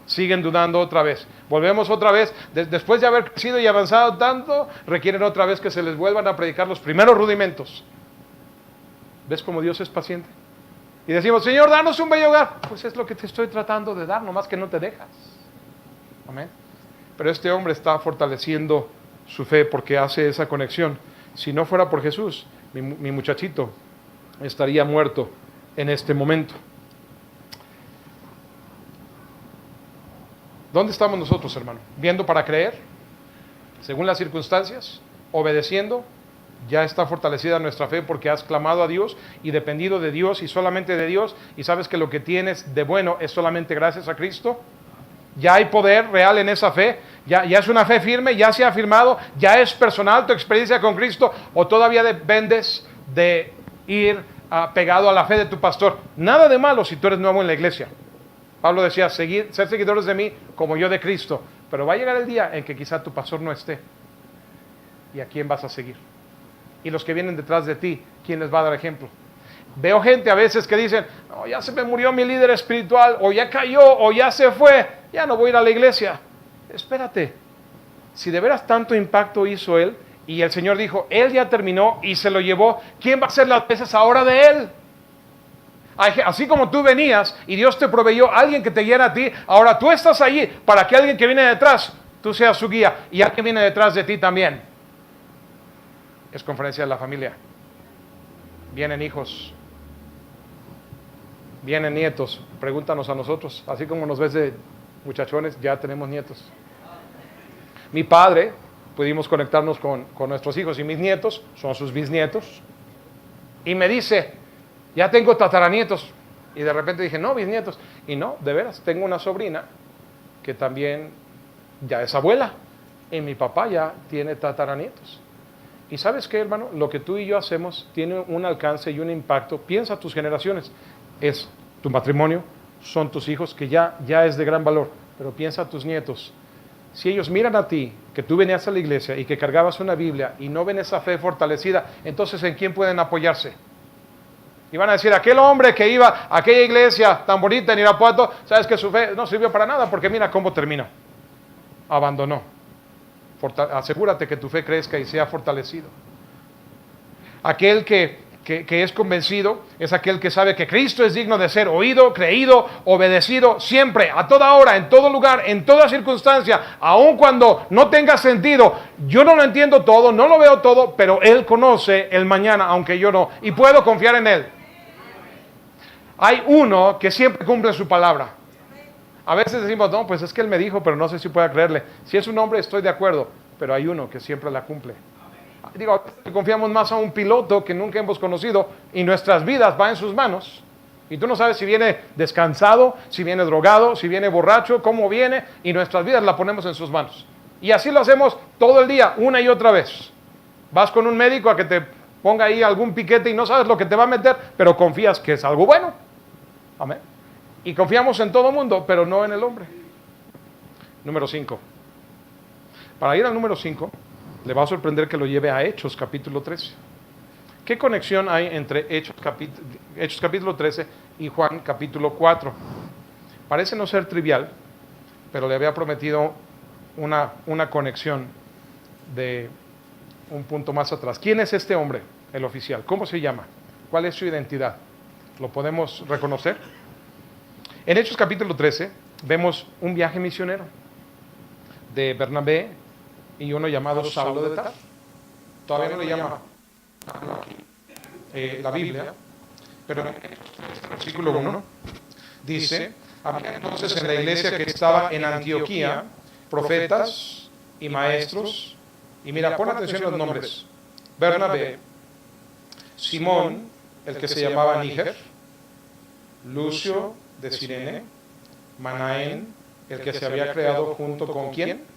Speaker 1: Siguen dudando otra vez. Volvemos otra vez. Después de haber crecido y avanzado tanto, requieren otra vez que se les vuelvan a predicar los primeros rudimentos. ¿Ves cómo Dios es paciente? Y decimos, Señor, danos un bello hogar. Pues es lo que te estoy tratando de dar, nomás que no te dejas. Amén. Pero este hombre está fortaleciendo su fe porque hace esa conexión. Si no fuera por Jesús, mi muchachito estaría muerto en este momento. ¿Dónde estamos nosotros, hermano? ¿Viendo para creer? ¿Según las circunstancias? ¿Obedeciendo? Ya está fortalecida nuestra fe porque has clamado a Dios y dependido de Dios y solamente de Dios, y sabes que lo que tienes de bueno es solamente gracias a Cristo. Ya hay poder real en esa fe, ya es una fe firme, ya se ha afirmado, ya es personal tu experiencia con Cristo, o todavía dependes de ir pegado a la fe de tu pastor. Nada de malo si tú eres nuevo en la iglesia. Pablo decía, ser seguidores de mí como yo de Cristo. Pero va a llegar el día en que quizá tu pastor no esté. ¿Y a quién vas a seguir? Y los que vienen detrás de ti, ¿quién les va a dar ejemplo? Veo gente a veces que dicen, no, ya se me murió mi líder espiritual, o ya cayó, o ya se fue, ya no voy a ir a la iglesia. Espérate, si de veras tanto impacto hizo él, y el Señor dijo, él ya terminó y se lo llevó, ¿quién va a hacer las veces ahora de él? Así como tú venías y Dios te proveyó a alguien que te guiara a ti, ahora tú estás allí para que alguien que viene detrás, tú seas su guía y alguien viene detrás de ti también. Es conferencia de la familia. Vienen hijos, vienen nietos, pregúntanos a nosotros, así como nos ves de muchachones, ya tenemos nietos. Mi padre, pudimos conectarnos con nuestros hijos y mis nietos, son sus bisnietos, y me dice, ya tengo tataranietos. Y de repente dije, no, bisnietos. Y no, de veras, tengo una sobrina que también ya es abuela. Y mi papá ya tiene tataranietos. Y ¿sabes qué, hermano? Lo que tú y yo hacemos tiene un alcance y un impacto. Piensa tus generaciones. Es tu matrimonio, son tus hijos, que ya es de gran valor. Pero piensa tus nietos. Si ellos miran a ti, que tú venías a la iglesia y que cargabas una Biblia y no ven esa fe fortalecida, entonces ¿en quién pueden apoyarse? Y van a decir, aquel hombre que iba a aquella iglesia tan bonita en Irapuato, sabes que su fe no sirvió para nada porque mira cómo terminó. Abandonó. Asegúrate que tu fe crezca y sea fortalecido. Aquel que es convencido es aquel que sabe que Cristo es digno de ser oído, creído, obedecido siempre, a toda hora, en todo lugar, en toda circunstancia, aun cuando no tenga sentido. Yo no lo entiendo todo, no lo veo todo, pero Él conoce el mañana, aunque yo no, y puedo confiar en Él. Hay uno que siempre cumple su palabra. A veces decimos, no, pues es que Él me dijo, pero no sé si pueda creerle. Si es un hombre, estoy de acuerdo, pero hay uno que siempre la cumple. Digo, confiamos más a un piloto que nunca hemos conocido y nuestras vidas van en sus manos. Y tú no sabes si viene descansado, si viene drogado, si viene borracho, cómo viene, y nuestras vidas la ponemos en sus manos. Y así lo hacemos todo el día, una y otra vez. Vas con un médico a que te ponga ahí algún piquete y no sabes lo que te va a meter, pero confías que es algo bueno. Amén. Y confiamos en todo mundo, pero no en el hombre. Número 5. Para ir al número 5, Le va a sorprender que lo lleve a Hechos capítulo 13. ¿Qué conexión hay entre Hechos capítulo 13 y Juan capítulo 4? Parece no ser trivial, pero le había prometido una conexión de un punto más atrás. ¿Quién es este hombre, el oficial? ¿Cómo se llama? ¿Cuál es su identidad? ¿Lo podemos reconocer? En Hechos capítulo 13 vemos un viaje misionero de Bernabé y uno llamado Saulo de Tarso. Todavía no le llama la Biblia, pero en el versículo 1 dice: había entonces en la iglesia que estaba en Antioquía profetas y maestros, y mira, pon atención a los nombres: Bernabé, Simón, el que se llamaba Níger, Lucio de Cirene, Manaén, el que se había creado junto con ¿quién?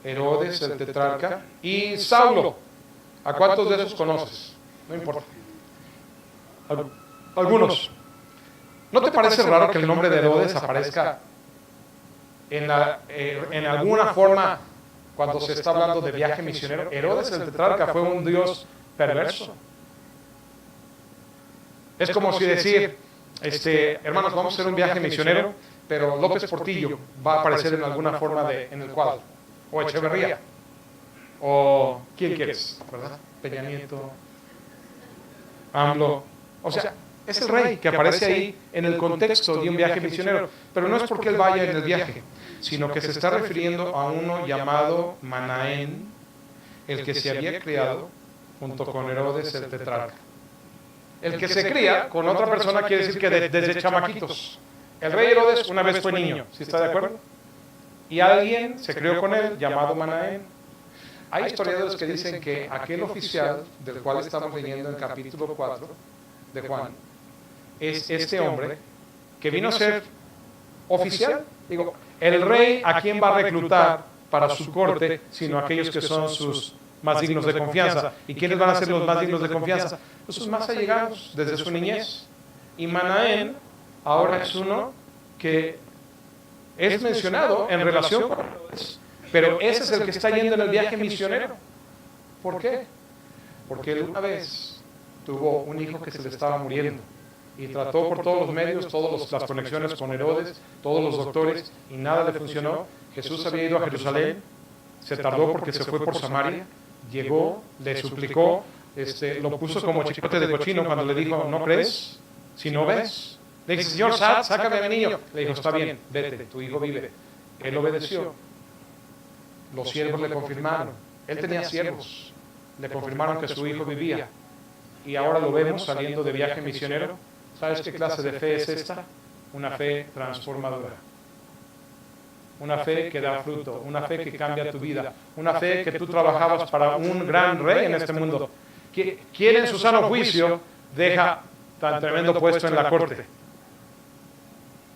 Speaker 1: Herodes, el tetrarca, y Saulo. ¿A cuántos de esos conoces? No importa. Algunos. ¿No te parece raro que el nombre de Herodes aparezca en alguna forma cuando se está hablando de viaje misionero? Herodes, el tetrarca, fue un dios perverso. Es como si decir, hermanos, vamos a hacer un viaje misionero, pero López Portillo va a aparecer en alguna forma en el cuadro, o Echeverría, o ¿quién quieres? ¿Verdad? Peña Nieto, AMLO. O sea, es el rey que aparece ahí en el contexto de un viaje misionero, pero no es porque él vaya en el viaje, sino que se está refiriendo a uno llamado Manaén, el que se había criado junto con Herodes el tetrarca. El que se cría con otra persona quiere decir que desde chamaquitos. El rey Herodes una vez fue niño, ¿sí está de acuerdo? Y alguien se crió con él llamado Manaén. Hay historiadores que dicen que aquel oficial del cual estamos leyendo en capítulo 4 de Juan es este hombre que vino a ser oficial. Digo, el rey a quién va a reclutar para su corte, sino aquellos que son sus más dignos de confianza. ¿Y quiénes van a ser los más dignos de confianza? Pues sus más allegados desde su niñez. Y Manaén ahora es uno que es mencionado en relación con Herodes, pero ese es el que está yendo en el viaje misionero. ¿Por qué? Porque él una vez tuvo un hijo que se le estaba muriendo y trató por todos los medios, todas las conexiones con Herodes, todos los doctores, y nada le funcionó. Jesús había ido a Jerusalén, se tardó porque se fue por Samaria, llegó, le suplicó, lo puso como chicote de cochino cuando le dijo, ¿no crees? Si no ves. Le dice, Señor, sácame a mi niño. Le dijo, está bien, vete, tu hijo vive. Él obedeció. Los siervos le confirmaron. Él tenía siervos. Le confirmaron que su hijo vivía. Y ahora lo vemos saliendo de viaje misionero. ¿Sabes qué clase de fe es esta? Una fe transformadora. Una fe que da fruto. Una fe que cambia tu vida. Una fe que tú trabajabas para un gran rey en este mundo. ¿Quién en su sano juicio deja tan tremendo puesto en la corte?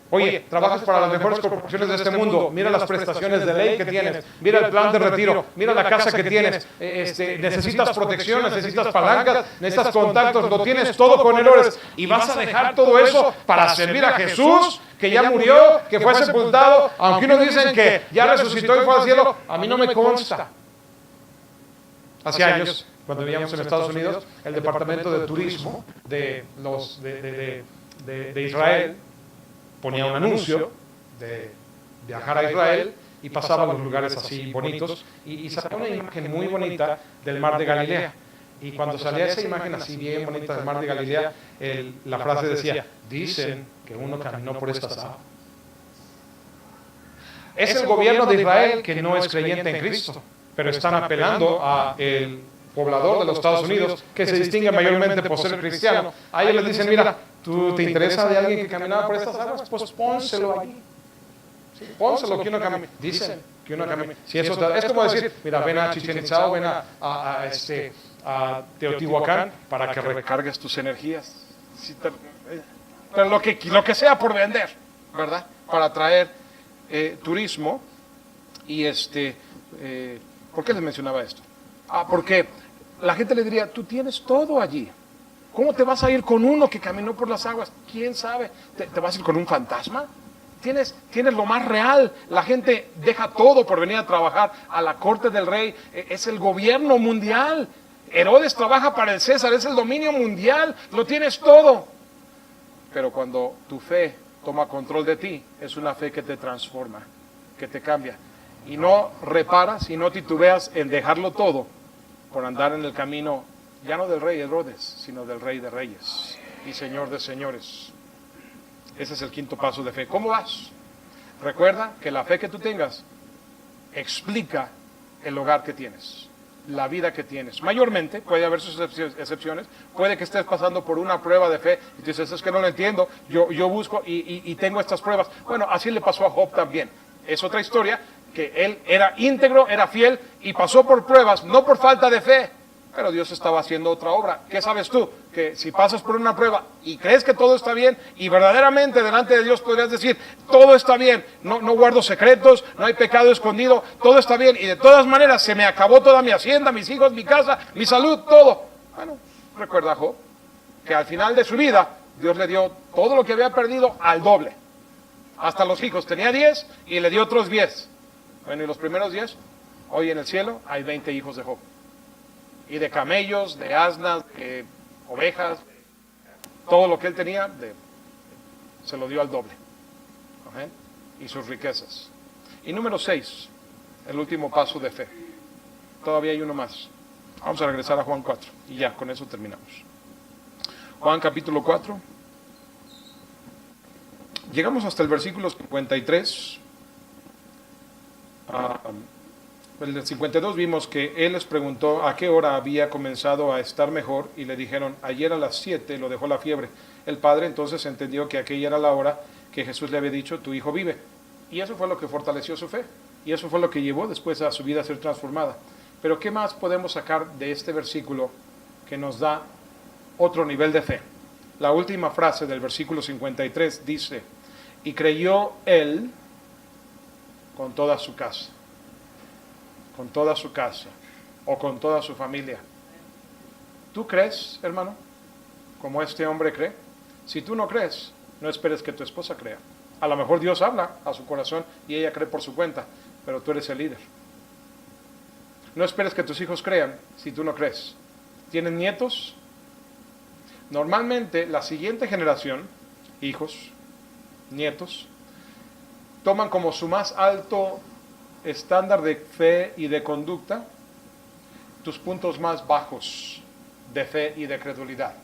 Speaker 1: Oye, trabajas para las mejores corporaciones de este mundo, mira las prestaciones de ley que tienes, mira el plan de retiro, mira la casa que tienes, necesitas protección, necesitas palancas, necesitas contactos, lo tienes todo con Herodes, y vas a dejar todo eso para servir a Jesús, que ya murió, que fue sepultado, aunque unos dicen que ya resucitó y fue al cielo, a mí no me consta. Hace años, cuando vivíamos en Estados Unidos, el departamento de turismo de Israel ponía un anuncio de viajar a Israel y pasaba a los lugares así bonitos y sacaba una imagen muy bonita del mar de Galilea. Y cuando salía esa imagen así bien bonita del mar de Galilea, la frase decía, dicen que uno caminó por estas aguas. Es el gobierno de Israel que no es creyente en Cristo, pero están apelando a el poblador de los Estados Unidos, que se distingue mayormente por ser cristiano. A ellos les dicen, mira, ¿tú te interesa de alguien que caminaba por estas aguas? Pues pónselo allí. Sí, pónselo que uno camine. Dicen que uno camine. Si eso es como decir, mira, ven a Chichén Itzá o ven a Teotihuacán para que recargues tus energías. Pero lo que sea por vender, ¿verdad? Para atraer turismo. Y ¿por qué les mencionaba esto? Porque la gente le diría, tú tienes todo allí. ¿Cómo te vas a ir con uno que caminó por las aguas? ¿Quién sabe? ¿Te vas a ir con un fantasma?
Speaker 2: tienes lo más real. La gente deja todo por venir a trabajar a la corte del rey. Es el gobierno mundial. Herodes trabaja para el César, es el dominio mundial. Lo tienes todo. Pero cuando tu fe toma control de ti, es una fe que te transforma, que te cambia. Y no reparas y no titubeas en dejarlo todo por andar en el camino, ya no del rey Herodes, sino del rey de reyes y señor de señores. Ese es el quinto paso de fe. ¿Cómo vas? Recuerda que la fe que tú tengas explica el hogar que tienes, la vida que tienes. Mayormente, puede haber sus excepciones, puede que estés pasando por una prueba de fe y dices, es que no lo entiendo, yo busco y tengo estas pruebas. Bueno, así le pasó a Job también. Es otra historia, que él era íntegro, era fiel y pasó por pruebas, no por falta de fe, pero Dios estaba haciendo otra obra. ¿Qué sabes tú? Que si pasas por una prueba y crees que todo está bien y verdaderamente delante de Dios podrías decir, todo está bien, no guardo secretos, no hay pecado escondido, todo está bien y de todas maneras se me acabó toda mi hacienda, mis hijos, mi casa, mi salud, todo. Bueno, recuerda Job, que al final de su vida Dios le dio todo lo que había perdido al doble. Hasta los hijos, tenía 10 y le dio otros 10. Bueno, y los primeros 10, hoy en el cielo hay 20 hijos de Job. Y de camellos, de asnas, de ovejas, todo lo que él tenía, se lo dio al doble. ¿Okay? Y sus riquezas. Y número 6, el último paso de fe. Todavía hay uno más. Vamos a regresar a Juan 4 y ya, con eso terminamos. Juan capítulo 4. Llegamos hasta el versículo 53. En el 52 vimos que él les preguntó a qué hora había comenzado a estar mejor y le dijeron, ayer a las 7 lo dejó la fiebre. El padre entonces entendió que aquella era la hora que Jesús le había dicho, tu hijo vive. Y eso fue lo que fortaleció su fe. Y eso fue lo que llevó después a su vida a ser transformada. Pero ¿qué más podemos sacar de este versículo que nos da otro nivel de fe? La última frase del versículo 53 dice, y creyó él con toda su casa. Con toda su casa o con toda su familia. ¿Tú crees, hermano, como este hombre cree? Si tú no crees, no esperes que tu esposa crea. A lo mejor Dios habla a su corazón y ella cree por su cuenta, pero tú eres el líder. No esperes que tus hijos crean si tú no crees. ¿Tienen nietos? Normalmente la siguiente generación, hijos, nietos, toman como su más alto estándar de fe y de conducta tus puntos más bajos de fe y de credulidad.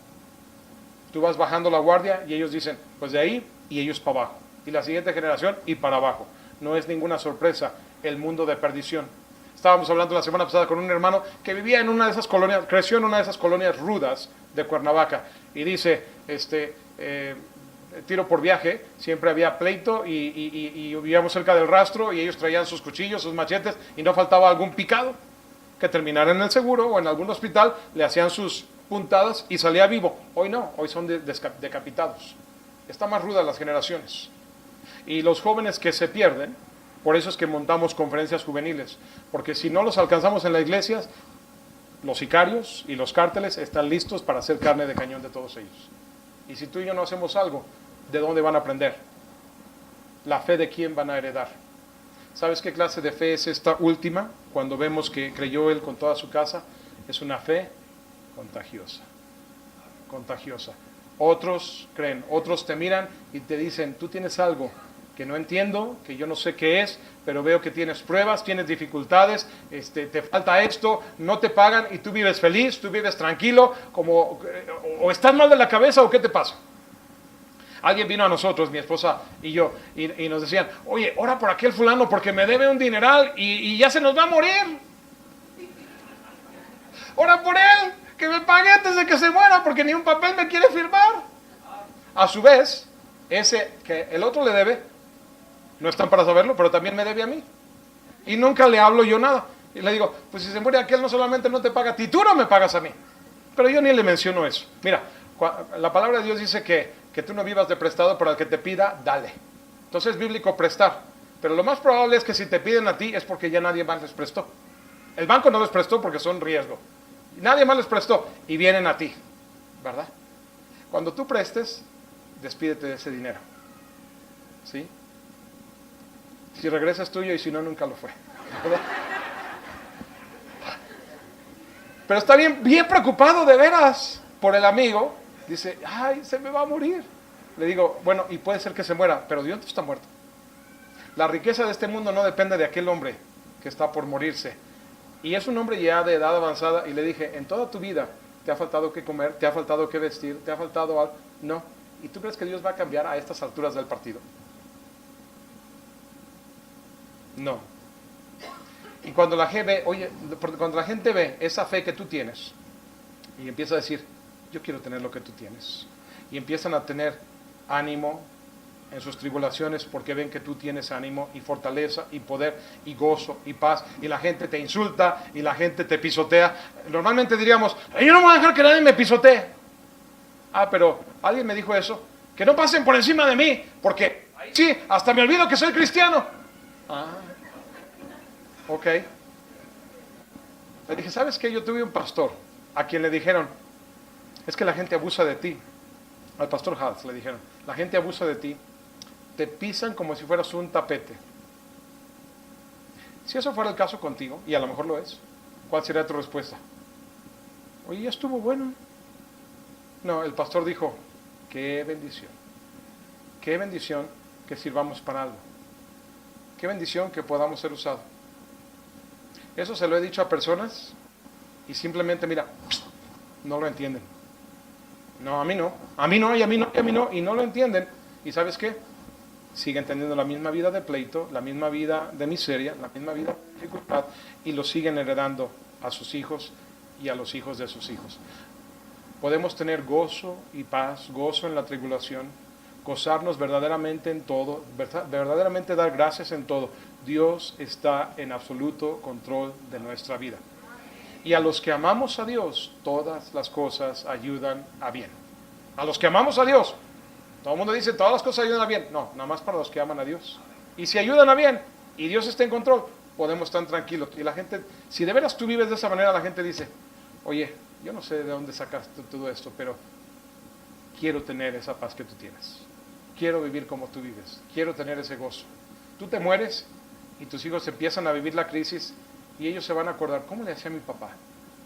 Speaker 2: Tú vas bajando la guardia y ellos dicen, pues de ahí y ellos para abajo. Y la siguiente generación y para abajo. No es ninguna sorpresa el mundo de perdición. Estábamos hablando la semana pasada con un hermano que vivía en una de esas colonias, creció en una de esas colonias rudas de Cuernavaca. Y dice, tiro por viaje, siempre había pleito y vivíamos cerca del rastro y ellos traían sus cuchillos, sus machetes y no faltaba algún picado que terminara en el seguro o en algún hospital, le hacían sus puntadas y salía vivo. Hoy no, hoy son decapitados. Está más ruda las generaciones. Y los jóvenes que se pierden, por eso es que montamos conferencias juveniles, porque si no los alcanzamos en las iglesias, los sicarios y los cárteles están listos para hacer carne de cañón de todos ellos. Y si tú y yo no hacemos algo, ¿de dónde van a aprender? ¿La fe de quién van a heredar? ¿Sabes qué clase de fe es esta última? Cuando vemos que creyó él con toda su casa, es una fe contagiosa. Contagiosa. Otros creen, otros te miran y te dicen, tú tienes algo que no entiendo, que yo no sé qué es, pero veo que tienes pruebas, tienes dificultades, te falta esto, no te pagan y tú vives feliz, tú vives tranquilo, o estás mal de la cabeza o qué te pasa. Alguien vino a nosotros, mi esposa y yo, y nos decían, oye, ora por aquel fulano porque me debe un dineral y ya se nos va a morir. Ora por él, que me pague antes de que se muera porque ni un papel me quiere firmar. A su vez, ese que el otro le debe, no están para saberlo, pero también me debe a mí. Y nunca le hablo yo nada. Y le digo, pues si se muere aquel no solamente no te paga a ti, tú no me pagas a mí. Pero yo ni le menciono eso. Mira, la palabra de Dios dice que tú no vivas de prestado, pero al que te pida, dale. Entonces es bíblico prestar. Pero lo más probable es que si te piden a ti es porque ya nadie más les prestó. El banco no les prestó porque son riesgo. Nadie más les prestó y vienen a ti, ¿verdad? Cuando tú prestes, despídete de ese dinero. ¿Sí? Si regresa es tuyo y si no, nunca lo fue. ¿Verdad? Pero está bien preocupado de veras por el amigo. Dice, ay, se me va a morir. Le digo, bueno, y puede ser que se muera, pero Dios no está muerto. La riqueza de este mundo no depende de aquel hombre que está por morirse. Y es un hombre ya de edad avanzada. Y le dije, en toda tu vida, ¿te ha faltado qué comer? ¿Te ha faltado qué vestir? ¿Te ha faltado algo? No. ¿Y tú crees que Dios va a cambiar a estas alturas del partido? No. Y cuando la gente ve esa fe que tú tienes y empieza a decir, yo quiero tener lo que tú tienes, y empiezan a tener ánimo en sus tribulaciones porque ven que tú tienes ánimo y fortaleza y poder y gozo y paz, y la gente te insulta y la gente te pisotea, normalmente diríamos, yo no voy a dejar que nadie me pisotee. Pero alguien me dijo eso, que no pasen por encima de mí, porque sí, hasta me olvido que soy cristiano. Ok. Le dije, ¿sabes qué? Yo tuve un pastor a quien le dijeron, es que la gente abusa de ti. Al pastor Hals le dijeron, la gente abusa de ti, te pisan como si fueras un tapete. Si eso fuera el caso contigo, y a lo mejor lo es, ¿cuál sería tu respuesta? Oye, ya estuvo bueno. No, el pastor dijo, qué bendición que sirvamos para algo, qué bendición que podamos ser usados. Eso se lo he dicho a personas y simplemente, mira, no lo entienden. No, a mí no, y a mí no, y a mí no, y no lo entienden. ¿Y sabes qué? Siguen teniendo la misma vida de pleito, la misma vida de miseria, la misma vida de dificultad, y lo siguen heredando a sus hijos y a los hijos de sus hijos. Podemos tener gozo y paz, gozo en la tribulación, gozarnos verdaderamente en todo, verdaderamente dar gracias en todo. Dios está en absoluto control de nuestra vida. Y a los que amamos a Dios, todas las cosas ayudan a bien. A los que amamos a Dios, todo el mundo dice, todas las cosas ayudan a bien. No, nada más para los que aman a Dios. Y si ayudan a bien, y Dios está en control, podemos estar tranquilos. Y la gente, si de veras tú vives de esa manera, la gente dice, oye, yo no sé de dónde sacaste todo esto, pero quiero tener esa paz que tú tienes. Quiero vivir como tú vives. Quiero tener ese gozo. Tú te mueres y tus hijos empiezan a vivir la crisis y ellos se van a acordar, ¿cómo le hacía a mi papá?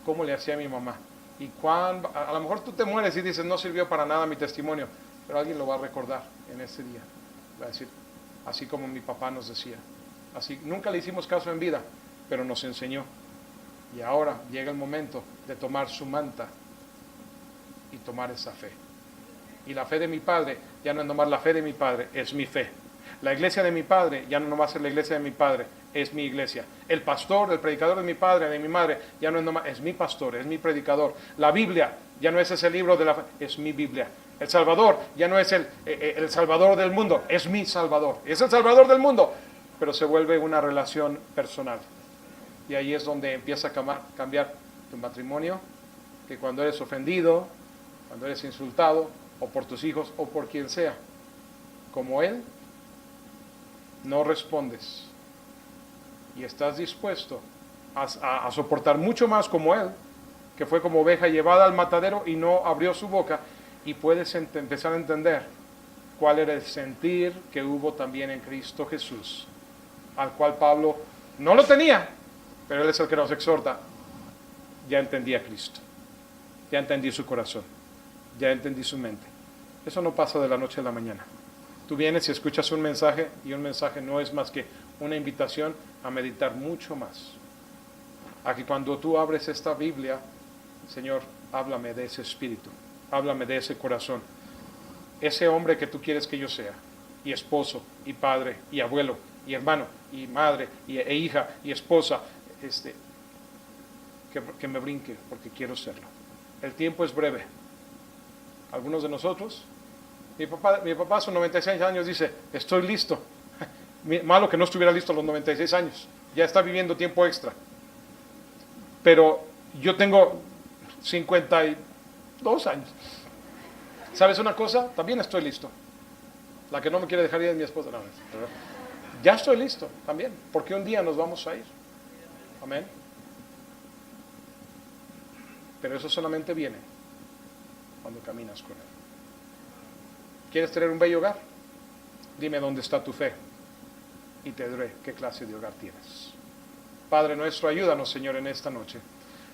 Speaker 2: ¿Cómo le hacía a mi mamá? Y a lo mejor tú te mueres y dices, no sirvió para nada mi testimonio, pero alguien lo va a recordar en ese día. Va a decir, así como mi papá nos decía. Así, nunca le hicimos caso en vida, pero nos enseñó. Y ahora llega el momento de tomar su manta y tomar esa fe. Y la fe de mi padre ya no es nomás la fe de mi padre, es mi fe. La iglesia de mi padre ya no nomás es la iglesia de mi padre, es mi iglesia. El pastor, el predicador de mi padre, de mi madre, ya no es nomás, es mi pastor, es mi predicador. La Biblia ya no es ese libro de la fe, es mi Biblia. El Salvador ya no es el Salvador del mundo, es mi Salvador. Es el Salvador del mundo, pero se vuelve una relación personal. Y ahí es donde empieza a cambiar tu matrimonio, que cuando eres ofendido, cuando eres insultado, o por tus hijos, o por quien sea, como Él, no respondes. Y estás dispuesto a soportar mucho más como Él, que fue como oveja llevada al matadero y no abrió su boca, y puedes empezar a entender cuál era el sentir que hubo también en Cristo Jesús, al cual Pablo no lo tenía, pero él es el que nos exhorta. Ya entendí a Cristo, ya entendí su corazón, ya entendí su mente. Eso no pasa de la noche a la mañana. Tú vienes y escuchas un mensaje, y un mensaje no es más que una invitación a meditar mucho más. A que cuando tú abres esta Biblia, Señor, háblame de ese espíritu, háblame de ese corazón, ese hombre que tú quieres que yo sea, y esposo, y padre, y abuelo, y hermano, y madre, e hija, y esposa, que me brinque, porque quiero serlo. El tiempo es breve. Algunos de nosotros, mi papá a sus 96 años dice, estoy listo. Malo que no estuviera listo a los 96 años, ya está viviendo tiempo extra. Pero yo tengo 52 años. ¿Sabes una cosa? También estoy listo. La que no me quiere dejar ir es mi esposa. No, ya estoy listo también, porque un día nos vamos a ir. Amén. Pero eso solamente viene cuando caminas con Él. ¿Quieres tener un bello hogar? Dime dónde está tu fe. y te diré qué clase de hogar tienes. Padre nuestro, ayúdanos, Señor, en esta noche,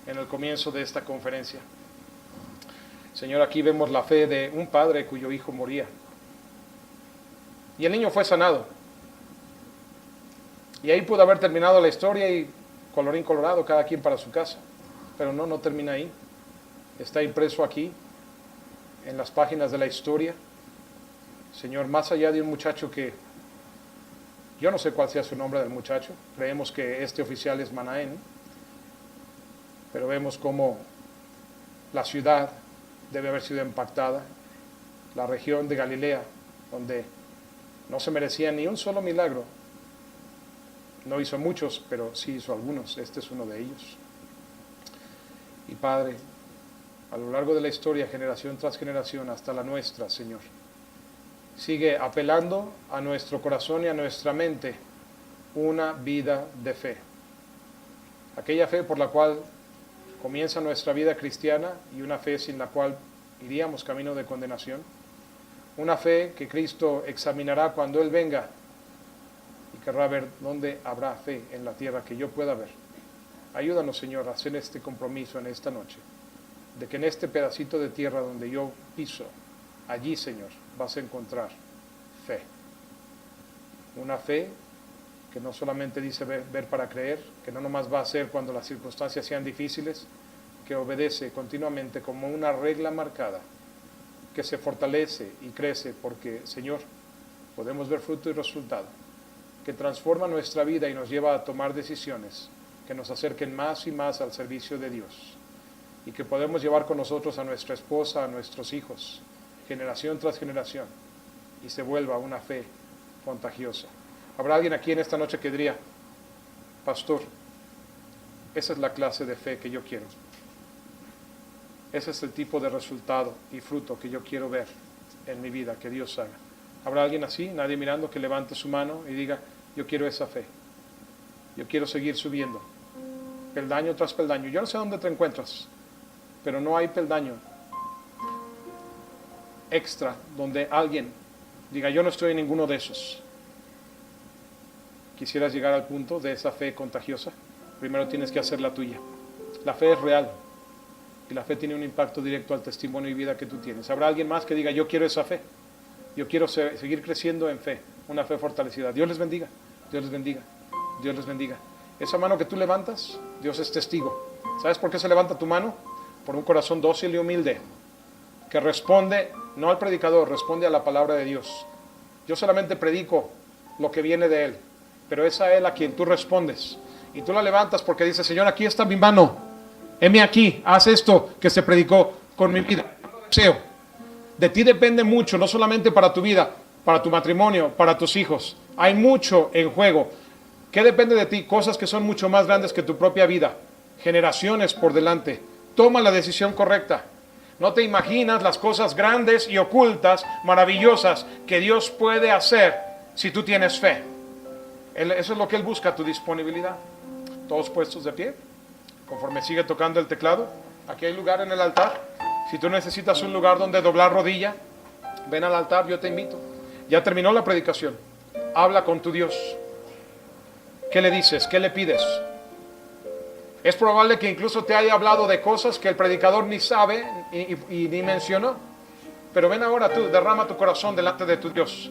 Speaker 2: en el comienzo de esta conferencia. Señor, aquí vemos la fe de un padre cuyo hijo moría. Y el niño fue sanado. Y ahí pudo haber terminado la historia y colorín colorado, cada quien para su casa. Pero no termina ahí. Está impreso aquí, en las páginas de la historia. Señor, más allá de un muchacho que, yo no sé cuál sea su nombre del muchacho, creemos que este oficial es Manaén, pero vemos cómo la ciudad debe haber sido impactada, la región de Galilea, donde no se merecía ni un solo milagro. No hizo muchos, pero sí hizo algunos. Este es uno de ellos. Y Padre, a lo largo de la historia, generación tras generación, hasta la nuestra, Señor, sigue apelando a nuestro corazón y a nuestra mente una vida de fe. Aquella fe por la cual comienza nuestra vida cristiana y una fe sin la cual iríamos camino de condenación. Una fe que Cristo examinará cuando Él venga y querrá ver dónde habrá fe en la tierra que yo pueda ver. Ayúdanos, Señor, a hacer este compromiso en esta noche, de que en este pedacito de tierra donde yo piso, allí, Señor, vas a encontrar fe. Una fe que no solamente dice ver para creer, que no nomás va a ser cuando las circunstancias sean difíciles, que obedece continuamente como una regla marcada, que se fortalece y crece porque, Señor, podemos ver fruto y resultado, que transforma nuestra vida y nos lleva a tomar decisiones que nos acerquen más y más al servicio de Dios, y que podemos llevar con nosotros a nuestra esposa, a nuestros hijos, generación tras generación, y se vuelva una fe contagiosa. Habrá alguien aquí en esta noche que diría: pastor, esa es la clase de fe que yo quiero. Ese es el tipo de resultado y fruto que yo quiero ver en mi vida, que Dios haga. ¿Habrá alguien así? Nadie mirando, que levante su mano y diga: yo quiero esa fe. Yo quiero seguir subiendo, peldaño tras peldaño. Yo no sé dónde te encuentras, pero no hay peldaño extra donde alguien diga: yo no estoy en ninguno de esos. ¿Quisieras llegar al punto de esa fe contagiosa? Primero tienes que hacer la tuya. La fe es real y la fe tiene un impacto directo al testimonio y vida que tú tienes. ¿Habrá alguien más que diga: yo quiero esa fe? Yo quiero seguir creciendo en fe, una fe fortalecida. Dios les bendiga, Dios les bendiga, Dios les bendiga. Esa mano que tú levantas, Dios es testigo. ¿Sabes por qué se levanta tu mano? Por un corazón dócil y humilde, que responde no al predicador, responde a la palabra de Dios. Yo solamente predico lo que viene de Él, pero es a Él a quien tú respondes. Y tú la levantas porque dices: Señor, aquí está mi mano, heme aquí, haz esto que se predicó con mi vida. Deseo. De ti depende mucho, no solamente para tu vida, para tu matrimonio, para tus hijos. Hay mucho en juego. ¿Qué depende de ti? Cosas que son mucho más grandes que tu propia vida. Generaciones por delante. Toma la decisión correcta. No te imaginas las cosas grandes y ocultas, maravillosas, que Dios puede hacer si tú tienes fe. Eso es lo que Él busca, tu disponibilidad. Todos puestos de pie, conforme sigue tocando el teclado. Aquí hay lugar en el altar. Si tú necesitas un lugar donde doblar rodilla, ven al altar, yo te invito. Ya terminó la predicación. Habla con tu Dios. ¿Qué le dices? ¿Qué le pides? Es probable que incluso te haya hablado de cosas que el predicador ni sabe y ni mencionó. Pero ven ahora tú, derrama tu corazón delante de tu Dios.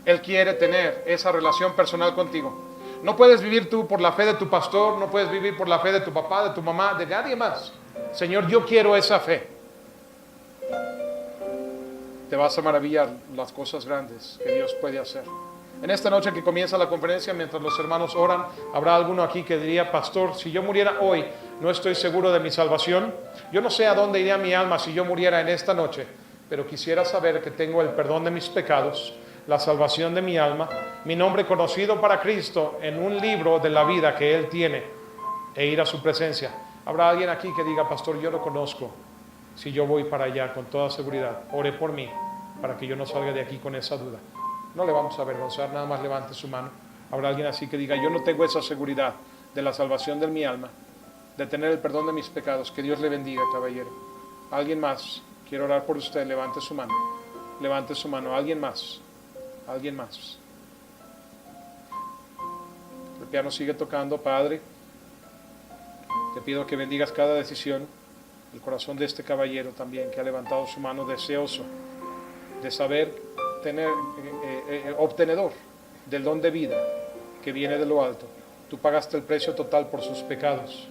Speaker 2: Él quiere tener esa relación personal contigo. No puedes vivir tú por la fe de tu pastor, no puedes vivir por la fe de tu papá, de tu mamá, de nadie más. Señor, yo quiero esa fe. Te vas a maravillar las cosas grandes que Dios puede hacer. En esta noche que comienza la conferencia, mientras los hermanos oran, habrá alguno aquí que diría: pastor, si yo muriera hoy, no estoy seguro de mi salvación. Yo no sé a dónde iría mi alma si yo muriera en esta noche, pero quisiera saber que tengo el perdón de mis pecados, la salvación de mi alma, mi nombre conocido para Cristo en un libro de la vida que Él tiene, e ir a su presencia. Habrá alguien aquí que diga: pastor, yo lo conozco. Si yo voy para allá con toda seguridad, ore por mí para que yo no salga de aquí con esa duda. No le vamos a avergonzar, nada más levante su mano. Habrá alguien así que diga: yo no tengo esa seguridad de la salvación de mi alma, de tener el perdón de mis pecados. Que Dios le bendiga, caballero. Alguien más, quiero orar por usted. Levante su mano, levante su mano. Alguien más, alguien más. piano sigue tocando, Padre. Te pido que bendigas cada decisión, el corazón de este caballero también, que ha levantado su mano deseoso de saber tener, obtenedor del don de vida que viene de lo alto. Tú pagaste el precio total por sus pecados.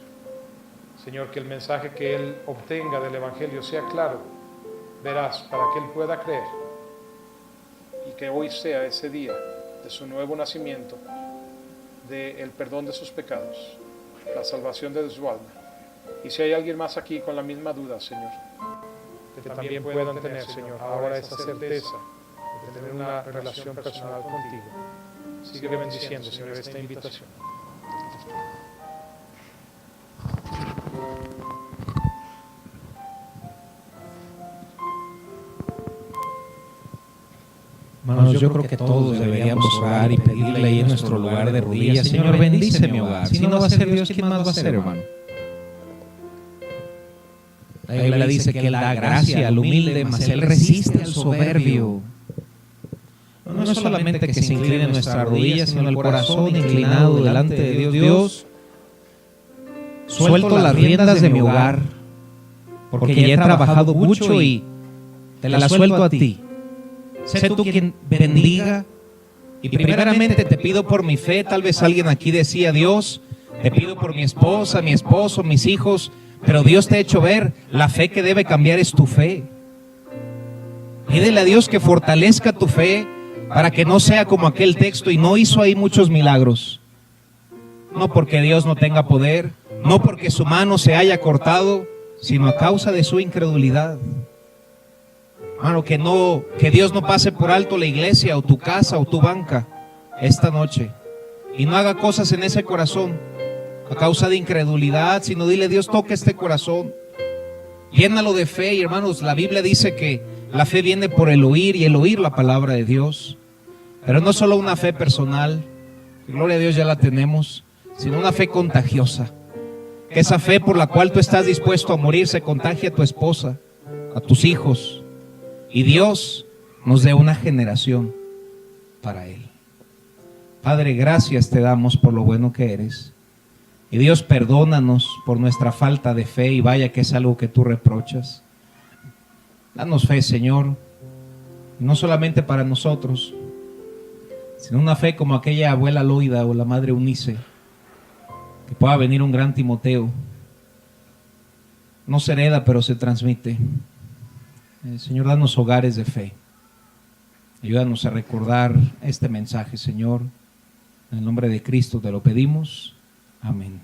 Speaker 2: Señor, que el mensaje que él obtenga del Evangelio sea claro, veraz, para que él pueda creer, y que hoy sea ese día de su nuevo nacimiento, del perdón de sus pecados, la salvación de su alma. Y si hay alguien más aquí con la misma duda, Señor, que también puedan tener, Señor, ahora esa certeza de tener una relación personal contigo. Sigue bendiciendo, Señor, esta invitación.
Speaker 3: Hermanos, yo creo que todos deberíamos orar y pedirle ahí en nuestro lugar de rodillas: Señor, bendice mi hogar. Si no va a ser Dios, ¿quién más va a ser, hermano? La Biblia dice que Él da gracia al humilde, mas Él resiste al soberbio. No es solamente que se incline nuestra rodilla, sino el corazón inclinado delante de Dios. Dios, suelto las riendas de mi hogar, porque ya he trabajado mucho y te las suelto a ti. Sé tú quien bendiga. Y primeramente te pido por mi fe. Tal vez alguien aquí decía: Dios, te pido por mi esposa, mi esposo, mis hijos. Pero Dios te ha hecho ver, la fe que debe cambiar es tu fe. Pídele a Dios que fortalezca tu fe para que no sea como aquel texto: y no hizo ahí muchos milagros. No porque Dios no tenga poder, no porque su mano se haya cortado, sino a causa de su incredulidad. Hermano, que Dios no pase por alto la iglesia o tu casa o tu banca esta noche y no haga cosas en ese corazón a causa de incredulidad, sino dile: Dios, toca este corazón, llénalo de fe. Y hermanos, la Biblia dice que la fe viene por el oír, y el oír la palabra de Dios. Pero no solo una fe personal, gloria a Dios ya la tenemos, sino una fe contagiosa. Que esa fe por la cual tú estás dispuesto a morir se contagie a tu esposa, a tus hijos, y Dios nos dé una generación para Él. Padre, gracias te damos por lo bueno que eres. Y Dios, perdónanos por nuestra falta de fe, y vaya que es algo que tú reprochas. Danos fe, Señor, no solamente para nosotros, sino una fe como aquella abuela Loida o la madre Eunice, que pueda venir un gran Timoteo. No se hereda, pero se transmite. Señor, danos hogares de fe. Ayúdanos a recordar este mensaje, Señor. En el nombre de Cristo te lo pedimos. Amén.